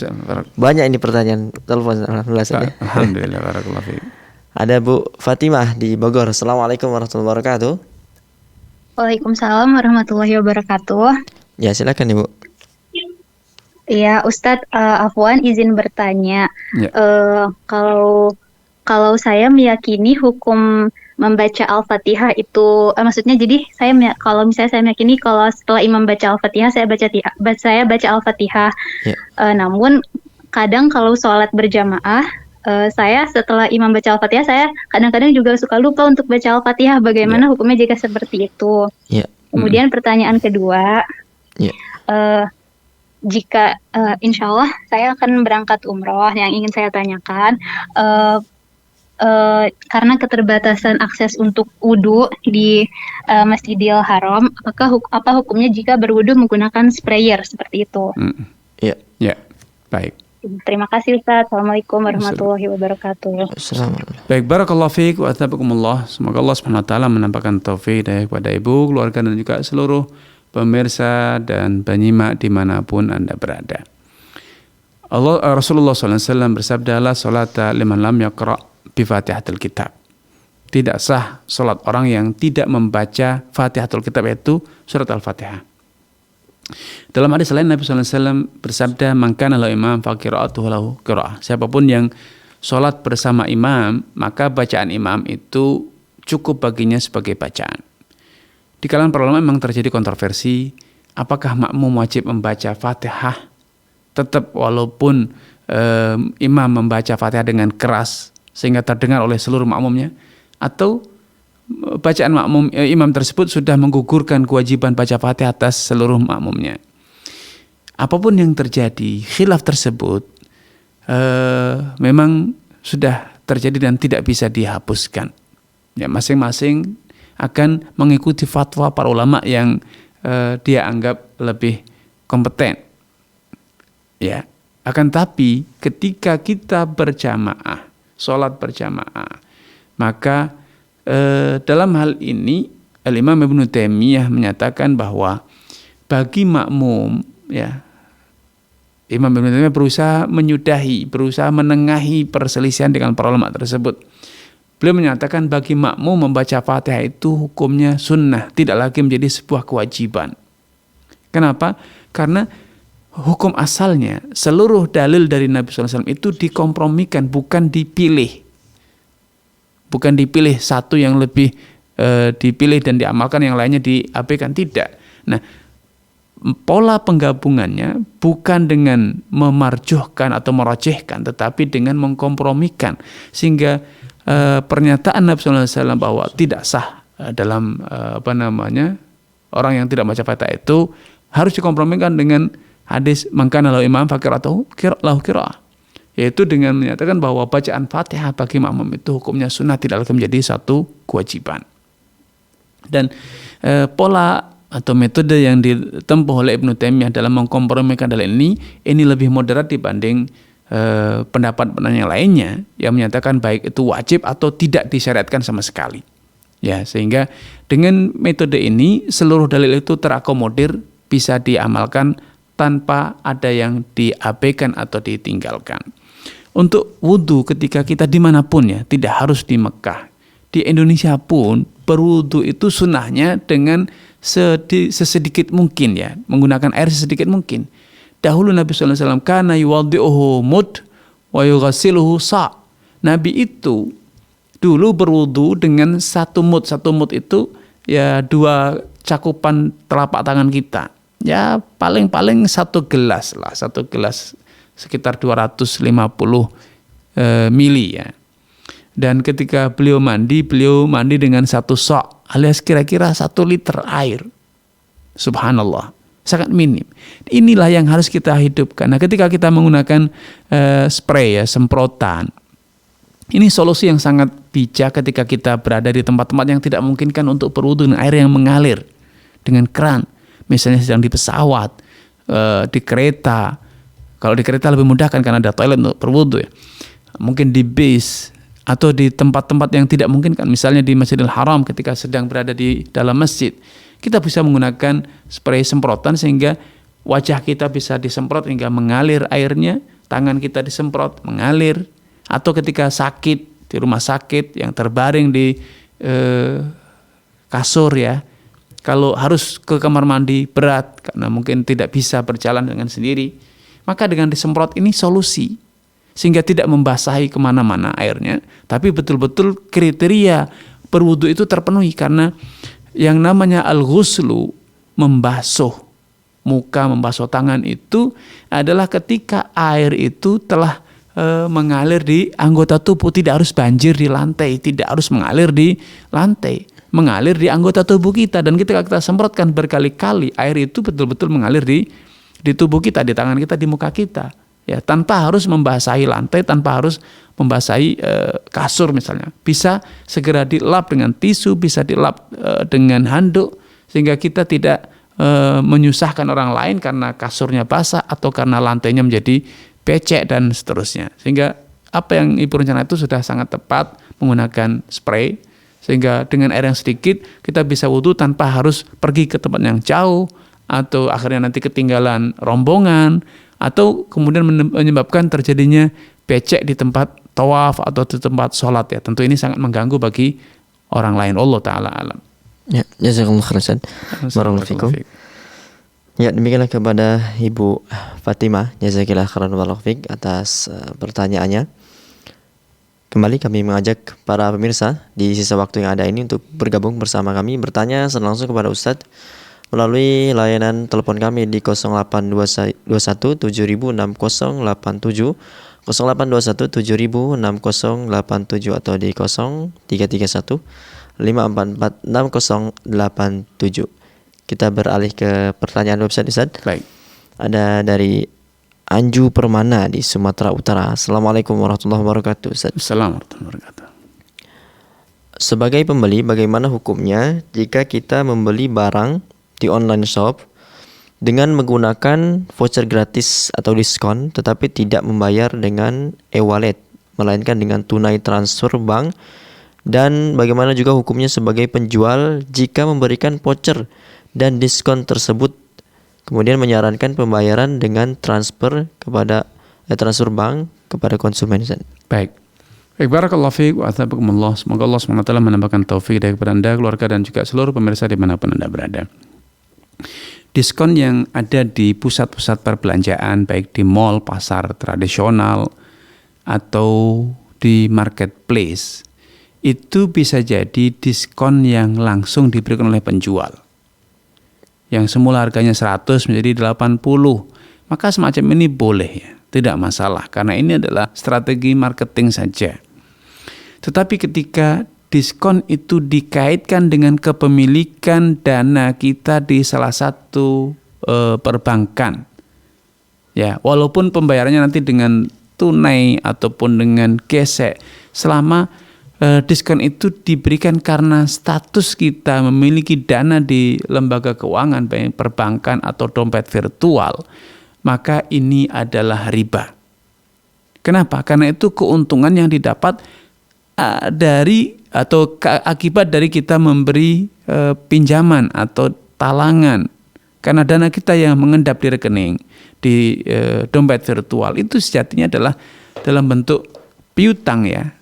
S2: Banyak ini pertanyaan telepon.
S4: Alhamdulillah. Barakallahu fikum.
S2: Ada Bu Fatimah di Bogor. Assalamualaikum warahmatullahi wabarakatuh.
S9: Waalaikumsalam warahmatullahi wabarakatuh.
S2: Ya, silakan Ibu.
S9: Iya, Ustadz, Afwan izin bertanya.
S4: Ya.
S9: Kalau kalau saya meyakini hukum membaca Al-Fatihah itu, maksudnya jadi kalau misalnya saya meyakini kalau setelah imam baca Al-Fatihah saya baca Al-Fatihah.
S2: Ya.
S9: Namun kadang kalau sholat berjamaah, saya setelah imam baca Al-Fatihah saya kadang-kadang juga suka lupa untuk baca Al-Fatihah. Bagaimana hukumnya jika seperti itu?
S2: Ya.
S9: Kemudian pertanyaan kedua,
S2: Ya.
S9: jika insya Allah saya akan berangkat umroh, yang ingin saya tanyakan, karena keterbatasan akses untuk wudhu di Masjidil Haram, apa hukumnya jika berwudhu menggunakan sprayer seperti itu?
S2: Ya.
S4: Ya, baik.
S9: Terima kasih Ustaz. Assalamualaikum warahmatullahi wabarakatuh.
S2: Assalamualaikum.
S4: Baik, barakallahu fiik wa athabakumullah. Semoga Allah Subhanahu wa taala menampakkan taufik kepada ibu, keluarga dan juga seluruh pemirsa dan penyimak dimanapun Anda berada. Rasulullah SAW bersabda, la salata liman lam yaqra bi Fatihatul Kitab. Tidak sah salat orang yang tidak membaca Fatihatul Kitab, yaitu surat Al-Fatihah. Dalam hadis lain Nabi SAW bersabda, man kana lahu imam fa qira'atuhu lahu qira'ah. Siapapun yang salat bersama imam, maka bacaan imam itu cukup baginya sebagai bacaan. Di kalangan para ulama memang terjadi kontroversi, apakah makmum wajib membaca Fatihah tetap walaupun imam membaca Fatihah dengan keras sehingga terdengar oleh seluruh makmumnya, atau bacaan imam tersebut sudah menggugurkan kewajiban baca Fatihah atas seluruh makmumnya. Apapun yang terjadi, khilaf tersebut memang sudah terjadi dan tidak bisa dihapuskan. Ya, masing-masing akan mengikuti fatwa para ulama yang dia anggap lebih kompeten. Ya, akan tapi ketika kita berjamaah, sholat berjamaah, maka dalam hal ini Al-Imam Ibnu Taimiyah menyatakan bahwa bagi makmum, ya, Imam Ibnu Taimiyah berusaha menengahi perselisihan dengan para ulama tersebut. Beliau menyatakan bagi makmum membaca Fatihah itu hukumnya sunnah, tidak lagi menjadi sebuah kewajiban. Kenapa? Karena hukum asalnya seluruh dalil dari Nabi SAW itu dikompromikan, bukan dipilih. Bukan dipilih satu yang lebih dipilih dan diamalkan, yang lainnya diabaikan, tidak. Nah, pola penggabungannya bukan dengan memarjuhkan atau merojehkan, tetapi dengan mengkompromikan, sehingga pernyataan Nabi SAW bahwa tidak sah dalam orang yang tidak baca Fatihah itu harus dikompromikan dengan hadis man kana lahu imam fa qira'atuhu lahu qira'ah, yaitu dengan menyatakan bahwa bacaan Fatihah bagi makmum itu hukumnya sunnah, tidak lagi menjadi satu kewajiban. Dan pola atau metode yang ditempuh oleh Ibnu Taimiyah dalam mengkompromikan dalil ini lebih moderat dibanding pendapat yang lainnya yang menyatakan baik itu wajib atau tidak disyariatkan sama sekali. Ya, sehingga dengan metode ini seluruh dalil itu terakomodir, bisa diamalkan tanpa ada yang diabaikan atau ditinggalkan. Untuk wudhu ketika kita dimanapun, ya, tidak harus di Mekah, di Indonesia pun berwudhu itu sunnahnya dengan sesedikit mungkin, ya, menggunakan air sesedikit mungkin. Dahulu Nabi SAW kana yuwaddi'uhu mud wa yughasiluhu sa'. Nabi itu dulu berwudhu dengan satu mud itu ya 2 cakupan telapak tangan kita. Ya paling-paling 1 gelas lah, 1 gelas sekitar 250 mili, ya. Dan ketika beliau mandi dengan 1 sok, alias kira-kira 1 liter air. Subhanallah, sangat minim. Inilah yang harus kita hidupkan. Nah, ketika kita menggunakan spray, ya, semprotan, ini solusi yang sangat bijak ketika kita berada di tempat-tempat yang tidak memungkinkan untuk berwudu dengan air yang mengalir dengan keran. Misalnya sedang di pesawat, di kereta. Kalau di kereta lebih mudah kan karena ada toilet untuk berwudu, ya. Mungkin di bis atau di tempat-tempat yang tidak mungkin kan, misalnya di Masjidil Haram ketika sedang berada di dalam masjid, kita bisa menggunakan spray semprotan sehingga wajah kita bisa disemprot hingga mengalir airnya, tangan kita disemprot mengalir, atau ketika sakit di rumah sakit yang terbaring di kasur, ya, kalau harus ke kamar mandi berat karena mungkin tidak bisa berjalan dengan sendiri, maka dengan disemprot ini solusi. sehingga tidak membasahi kemana-mana airnya, tapi betul-betul kriteria berwudu itu terpenuhi, karena yang namanya al-ghuslu, membasuh muka, membasuh tangan, itu adalah ketika air itu telah mengalir di anggota tubuh, tidak harus banjir di lantai, tidak harus mengalir di lantai, mengalir di anggota tubuh kita. Dan ketika kita semprotkan berkali-kali, air itu betul-betul mengalir di tubuh kita, di tangan kita, di muka kita, ya, tanpa harus membasahi lantai, tanpa harus membasahi kasur misalnya. Bisa segera dilap dengan tisu, bisa dilap dengan handuk, sehingga kita tidak menyusahkan orang lain karena kasurnya basah atau karena lantainya menjadi becek dan seterusnya. Sehingga apa yang Ibu rencana itu sudah sangat tepat, menggunakan spray, sehingga dengan air yang sedikit kita bisa wudu tanpa harus pergi ke tempat yang jauh, atau akhirnya nanti ketinggalan rombongan, atau kemudian menyebabkan terjadinya becek di tempat tawaf atau di tempat sholat, ya. Tentu ini sangat mengganggu bagi orang lain. Allah Ta'ala alam.
S2: Ya, jazakallahu khairan. Barakallahu fikum. Ya, demikianlah kepada Ibu Fatimah, jazakillah khairan barakallahu fik atas pertanyaannya. Kembali kami mengajak para pemirsa di sisa waktu yang ada ini untuk bergabung bersama kami, bertanya langsung kepada Ustadz melalui layanan telepon kami di 0821 706087, 0821 706087, atau di 0331 544 6087. Kita beralih ke pertanyaan website, Ustaz.
S4: Baik.
S2: Ada dari Anju Permana di Sumatera Utara. Assalamualaikum warahmatullahi wabarakatuh, Ustaz.
S4: Assalamualaikum warahmatullahi wabarakatuh.
S2: Sebagai pembeli, bagaimana hukumnya jika kita membeli barang di online shop dengan menggunakan voucher gratis atau diskon, tetapi tidak membayar dengan e-wallet, melainkan dengan tunai transfer bank? Dan bagaimana juga hukumnya sebagai penjual jika memberikan voucher dan diskon tersebut, kemudian menyarankan pembayaran dengan transfer bank kepada konsumen?
S4: Baik. Baik, barakallahu fiik wa athabakumullah. Semoga Allah SWT menambahkan taufik dari kepada Anda, keluarga, dan juga seluruh pemirsa dimanapun Anda berada. Diskon yang ada di pusat-pusat perbelanjaan, baik di mall, pasar tradisional, atau di marketplace, itu bisa jadi diskon yang langsung diberikan oleh penjual. Yang semula harganya 100 menjadi 80. Maka semacam ini boleh, ya, tidak masalah, karena ini adalah strategi marketing saja. Tetapi ketika diskon itu dikaitkan dengan kepemilikan dana kita di salah satu perbankan, ya, walaupun pembayarannya nanti dengan tunai ataupun dengan gesek, selama diskon itu diberikan karena status kita memiliki dana di lembaga keuangan, baik perbankan atau dompet virtual, maka ini adalah riba. Kenapa? Karena itu keuntungan yang didapat akibat dari kita memberi pinjaman atau talangan, karena dana kita yang mengendap di rekening di dompet virtual itu sejatinya adalah dalam bentuk piutang, ya.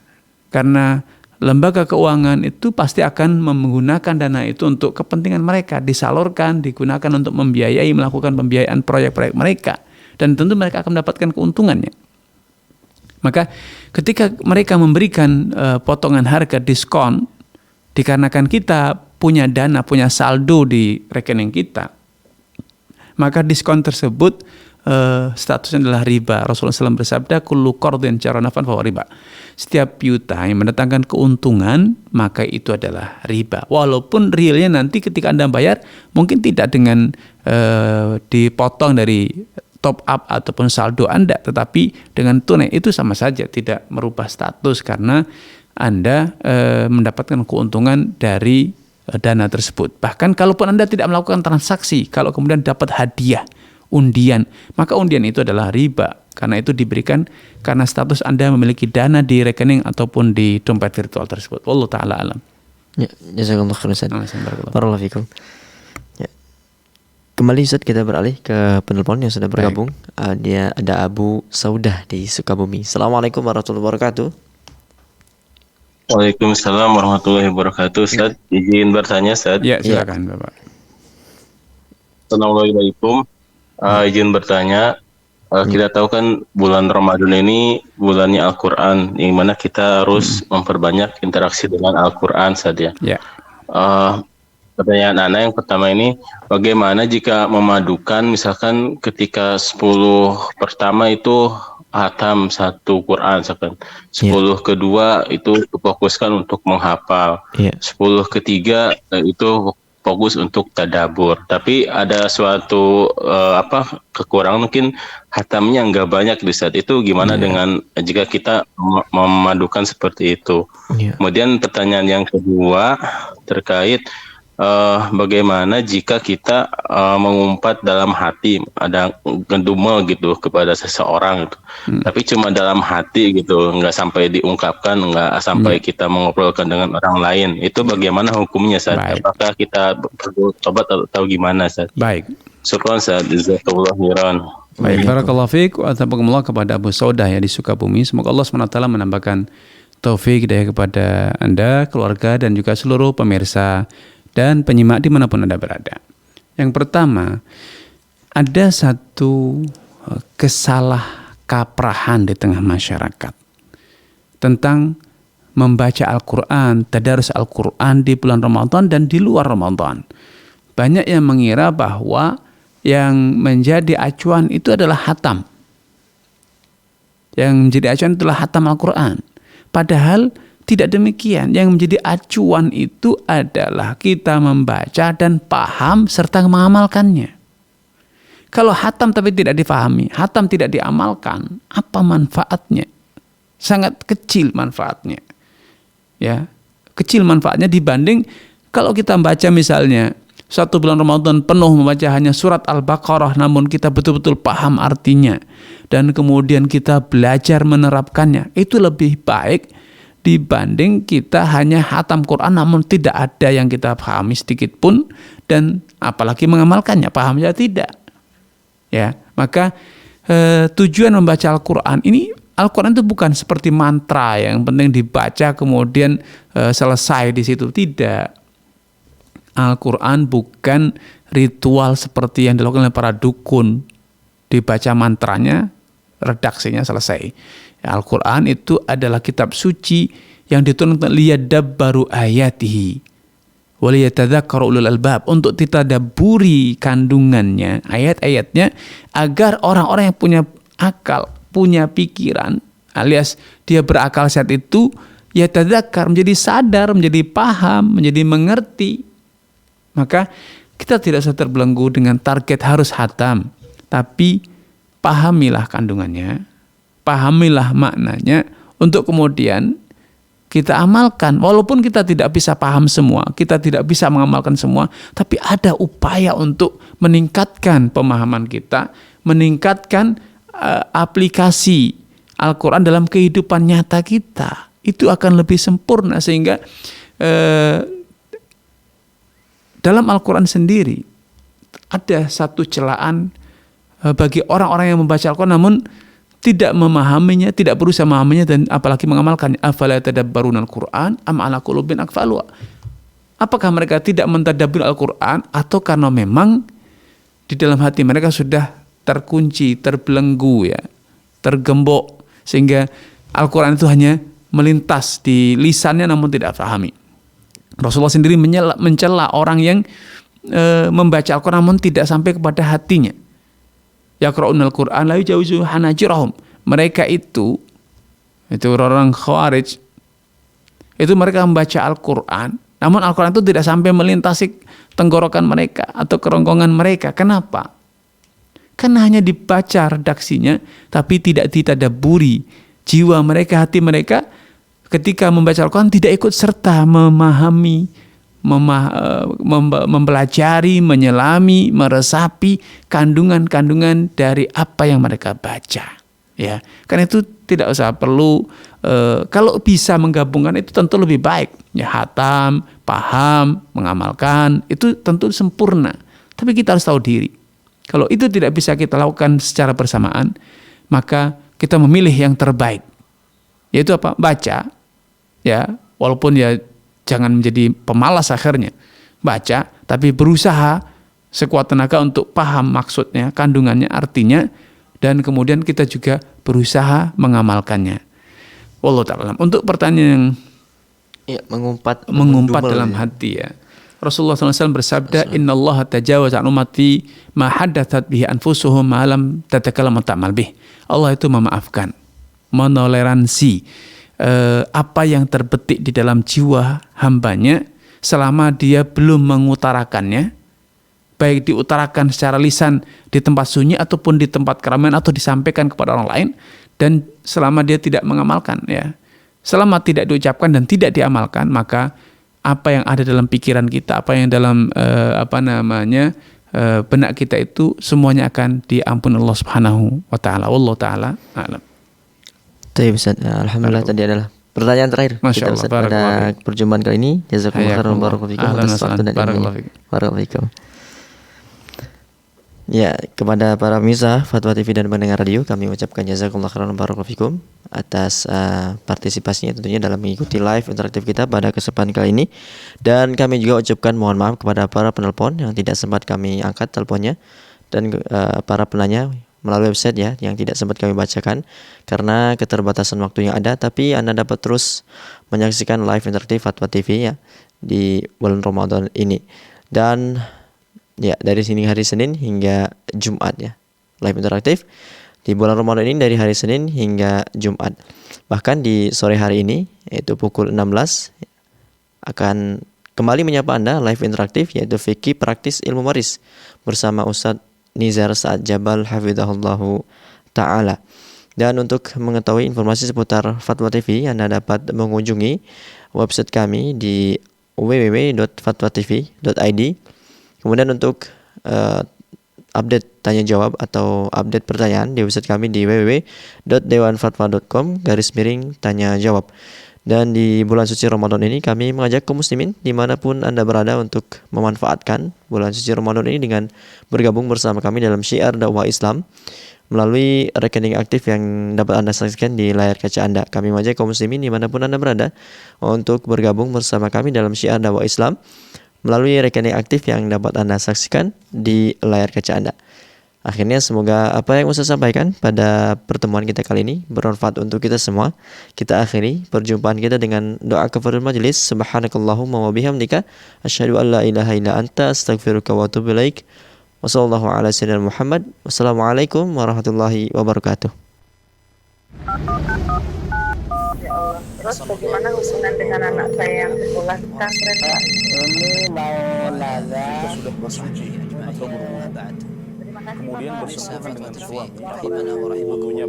S4: Karena lembaga keuangan itu pasti akan menggunakan dana itu untuk kepentingan mereka, disalurkan, digunakan untuk membiayai, melakukan pembiayaan proyek-proyek mereka, dan tentu mereka akan mendapatkan keuntungannya. Maka ketika mereka memberikan potongan harga, diskon, dikarenakan kita punya dana, punya saldo di rekening kita, maka diskon tersebut statusnya adalah riba. Rasulullah SAW bersabda, kullu qardin jara naf'an fahuwa riba. Setiap piutang yang mendatangkan keuntungan, maka itu adalah riba. Walaupun realnya nanti ketika Anda bayar, mungkin tidak dengan dipotong dari top up ataupun saldo Anda, tetapi dengan tunai itu sama saja, tidak merubah status karena Anda mendapatkan keuntungan dari dana tersebut. Bahkan kalaupun Anda tidak melakukan transaksi, kalau kemudian dapat hadiah, undian, maka undian itu adalah riba, karena itu diberikan karena status Anda memiliki dana di rekening ataupun di dompet virtual tersebut. Wallahu ta'ala alam.
S2: Ya, jazakallahu khairan. Barakallahu fikum. Ya. Kembali Ustaz, kita beralih ke penelpon yang sudah bergabung. Dia ada Abu Saudah di Sukabumi. Assalamualaikum warahmatullahi wabarakatuh.
S10: Waalaikumsalam warahmatullahi wabarakatuh. Ustaz, izin bertanya, Ustaz.
S4: Ya, silakan, Bapak.
S10: Assalamualaikum. Izin bertanya, Kita tahu kan bulan Ramadan ini bulannya Al-Quran, yang mana kita harus memperbanyak interaksi dengan Al-Quran saja.
S4: Ya.
S10: Pertanyaan Ana yang pertama ini, bagaimana jika memadukan misalkan ketika 10 pertama itu hatam satu Quran, misalkan 10 kedua itu fokuskan untuk menghafal, 10 ketiga itu fokus untuk tadabur. Tapi ada suatu kekurangan, mungkin hatamnya nggak banyak di saat itu. Gimana dengan jika kita memadukan seperti itu? Kemudian pertanyaan yang kedua terkait bagaimana jika kita mengumpat dalam hati, ada ngedumel gitu kepada seseorang gitu, tapi cuma dalam hati gitu, nggak sampai diungkapkan, nggak sampai kita mengobrolkan dengan orang lain, itu bagaimana hukumnya Ustaz? Apakah kita perlu tobat atau gimana Ustaz?
S4: Baik.
S10: Syukran Ustaz, jazakallahu khairan.
S4: Baik, barakallahu fiik wa tabakumullah kepada Abu Saudah ya di Sukabumi. Semoga Allah SWT menambahkan taufik hidayah kepada Anda, keluarga, dan juga seluruh pemirsa dan penyimak dimanapun Anda berada. Yang pertama, ada satu kesalahkaprahan di tengah masyarakat tentang membaca Al-Quran, tadarus Al-Quran di bulan Ramadan dan di luar Ramadan. Banyak yang mengira bahwa yang menjadi acuan itu adalah hatam. Yang menjadi acuan adalah hatam Al-Quran. Padahal tidak demikian. Yang menjadi acuan itu adalah kita membaca dan paham serta mengamalkannya. Kalau hatam tapi tidak difahami, hatam tidak diamalkan, apa manfaatnya? Sangat kecil manfaatnya. Ya, kecil manfaatnya dibanding kalau kita membaca misalnya satu bulan Ramadan penuh membaca hanya surat Al-Baqarah, namun kita betul-betul paham artinya dan kemudian kita belajar menerapkannya, itu lebih baik dibanding kita hanya hatam Quran namun tidak ada yang kita pahami sedikit pun dan apalagi mengamalkannya, pahamnya tidak. Ya, maka tujuan membaca Al-Quran ini, Al-Quran itu bukan seperti mantra yang penting dibaca kemudian selesai di situ, tidak. Al-Quran bukan ritual seperti yang dilakukan oleh para dukun, dibaca mantranya, redaksinya selesai. Al-Quran itu adalah kitab suci yang diturunkan liyadabbaru ayatihi waliyatadzakkaru ulul albab, untuk ditadabburi kandungannya, ayat-ayatnya, agar orang-orang yang punya akal, punya pikiran, alias dia berakal saat itu, yatadzakkar, menjadi sadar, menjadi paham, menjadi mengerti. Maka kita tidak usah terbelenggu dengan target harus hatam, tapi pahamilah kandungannya, pahamilah maknanya untuk kemudian kita amalkan. Walaupun kita tidak bisa paham semua, kita tidak bisa mengamalkan semua, tapi ada upaya untuk meningkatkan pemahaman kita, meningkatkan aplikasi Al-Quran dalam kehidupan nyata kita. Itu akan lebih sempurna, sehingga dalam Al-Quran sendiri ada satu celaan bagi orang-orang yang membaca Al-Quran namun tidak memahaminya, tidak berusaha memahaminya dan apalagi mengamalkannya. Afala tadabbaruna al-Qur'an am ala qulubin aqfaluha. Apakah mereka tidak mentadabbur Al-Qur'an atau karena memang di dalam hati mereka sudah terkunci, terbelenggu ya, tergembok sehingga Al-Qur'an itu hanya melintas di lisannya namun tidak pahami. Rasulullah sendiri mencela orang yang membaca Al-Qur'an namun tidak sampai kepada hatinya. Yaqra'unal Qur'an la yujawizu hanajirahum. Mereka itu orang Khawarij. Itu mereka membaca Al-Qur'an, namun Al-Qur'an itu tidak sampai melintasi tenggorokan mereka atau kerongkongan mereka. Kenapa? Karena hanya dibaca redaksinya tapi tidak ditadabburi. Jiwa mereka, hati mereka ketika membaca Al-Qur'an tidak ikut serta memahami, mempelajari, menyelami, meresapi kandungan-kandungan dari apa yang mereka baca. Ya, karena itu tidak usah perlu kalau bisa menggabungkan itu tentu lebih baik. Ya, hatam, paham, mengamalkan itu tentu sempurna. Tapi kita harus tahu diri. Kalau itu tidak bisa kita lakukan secara bersamaan, maka kita memilih yang terbaik. Yaitu apa? Baca. Ya, walaupun ya jangan menjadi pemalas akhirnya. Baca, tapi berusaha sekuat tenaga untuk paham maksudnya, kandungannya, artinya, dan kemudian kita juga berusaha mengamalkannya. Wallahu ta'ala. Untuk pertanyaan yang
S2: Ya, mengumpat
S4: mengumpat
S2: mendumel
S4: dalam
S2: ya.
S4: hati ya. Rasulullah SAW bersabda, Inna Allah tajawaza an ummati ma haddathat bihi anfusuhum ma lam tatakalam ta'mal bih. Allah itu memaafkan, menoleransi apa yang terbetik di dalam jiwa hambanya selama dia belum mengutarakannya, baik diutarakan secara lisan di tempat sunyi ataupun di tempat keramaian atau disampaikan kepada orang lain, dan selama dia tidak mengamalkan ya. Selama tidak diucapkan dan tidak diamalkan, maka apa yang ada dalam pikiran kita, apa yang dalam benak kita itu semuanya akan diampuni Allah Subhanahu wa taala. Wallahu taala a'lam.
S2: Baik Ustaz, alhamdulillah tadi adalah pertanyaan terakhir
S4: Masya
S2: kita
S4: Allah,
S2: Ustaz pada
S4: barakallahu
S2: perjumpaan kali ini. Jazakumullah khairan, barakallahu fikum
S4: Ahlan
S2: atas
S4: wa
S2: waktu dan
S4: sahlan. Barakallahu
S2: ilmunya.
S4: fikum.
S2: Barakallahu fikum. Ya, kepada para pemirsa Fatwa TV dan pendengar radio, kami ucapkan jazakumullah khairan barakallahu fikum atas partisipasinya tentunya dalam mengikuti live interaktif kita pada kesempatan kali ini. Dan kami juga ucapkan mohon maaf kepada para penelpon yang tidak sempat kami angkat teleponnya, dan para penanya melalui website ya yang tidak sempat kami bacakan karena keterbatasan waktu yang ada. Tapi Anda dapat terus menyaksikan live interaktif Fatwa TV ya di bulan Ramadan ini. Dan ya, dari sini hari Senin hingga Jumat ya. Live interaktif di bulan Ramadan ini dari hari Senin hingga Jumat. Bahkan di sore hari ini yaitu pukul 16 akan kembali menyapa Anda live interaktif yaitu Fikih Praktis Ilmu Waris bersama Ustadz Nizar Sa'ad Jabal hafizahullahu ta'ala. Dan untuk mengetahui informasi seputar Fatwa TV, Anda dapat mengunjungi website kami di www.fatwatv.id. Kemudian untuk update tanya jawab atau update pertanyaan di website kami di www.dewanfatwa.com/tanya jawab. Dan di bulan suci Ramadan ini kami mengajak kaum muslimin dimanapun Anda berada untuk memanfaatkan bulan suci Ramadan ini dengan bergabung bersama kami dalam syiar dakwah Islam melalui rekening aktif yang dapat Anda saksikan di layar kaca Anda. Kami mengajak kaum muslimin dimanapun Anda berada untuk bergabung bersama kami dalam syiar dakwah Islam melalui rekening aktif yang dapat Anda saksikan di layar kaca Anda. Akhirnya semoga apa yang Ustaz sampaikan pada pertemuan kita kali ini bermanfaat untuk kita semua. Kita akhiri perjumpaan kita dengan doa kafaratul majelis. Subhanakallahumma wa bihamdika asyhadu an la ilaha illa anta astaghfiruka wa atubu ilaik. Wassallallahu ala sayyidina Muhammad. Wassalamualaikum warahmatullahi wabarakatuh.
S11: Terus bagaimana hubungan dengan anak saya yang sekolah di pesantren, Pak?
S8: Ini mau nanya,
S3: Sudah bersuci atau berwudu, kemudian bersentuhan dengan suami atau wudunya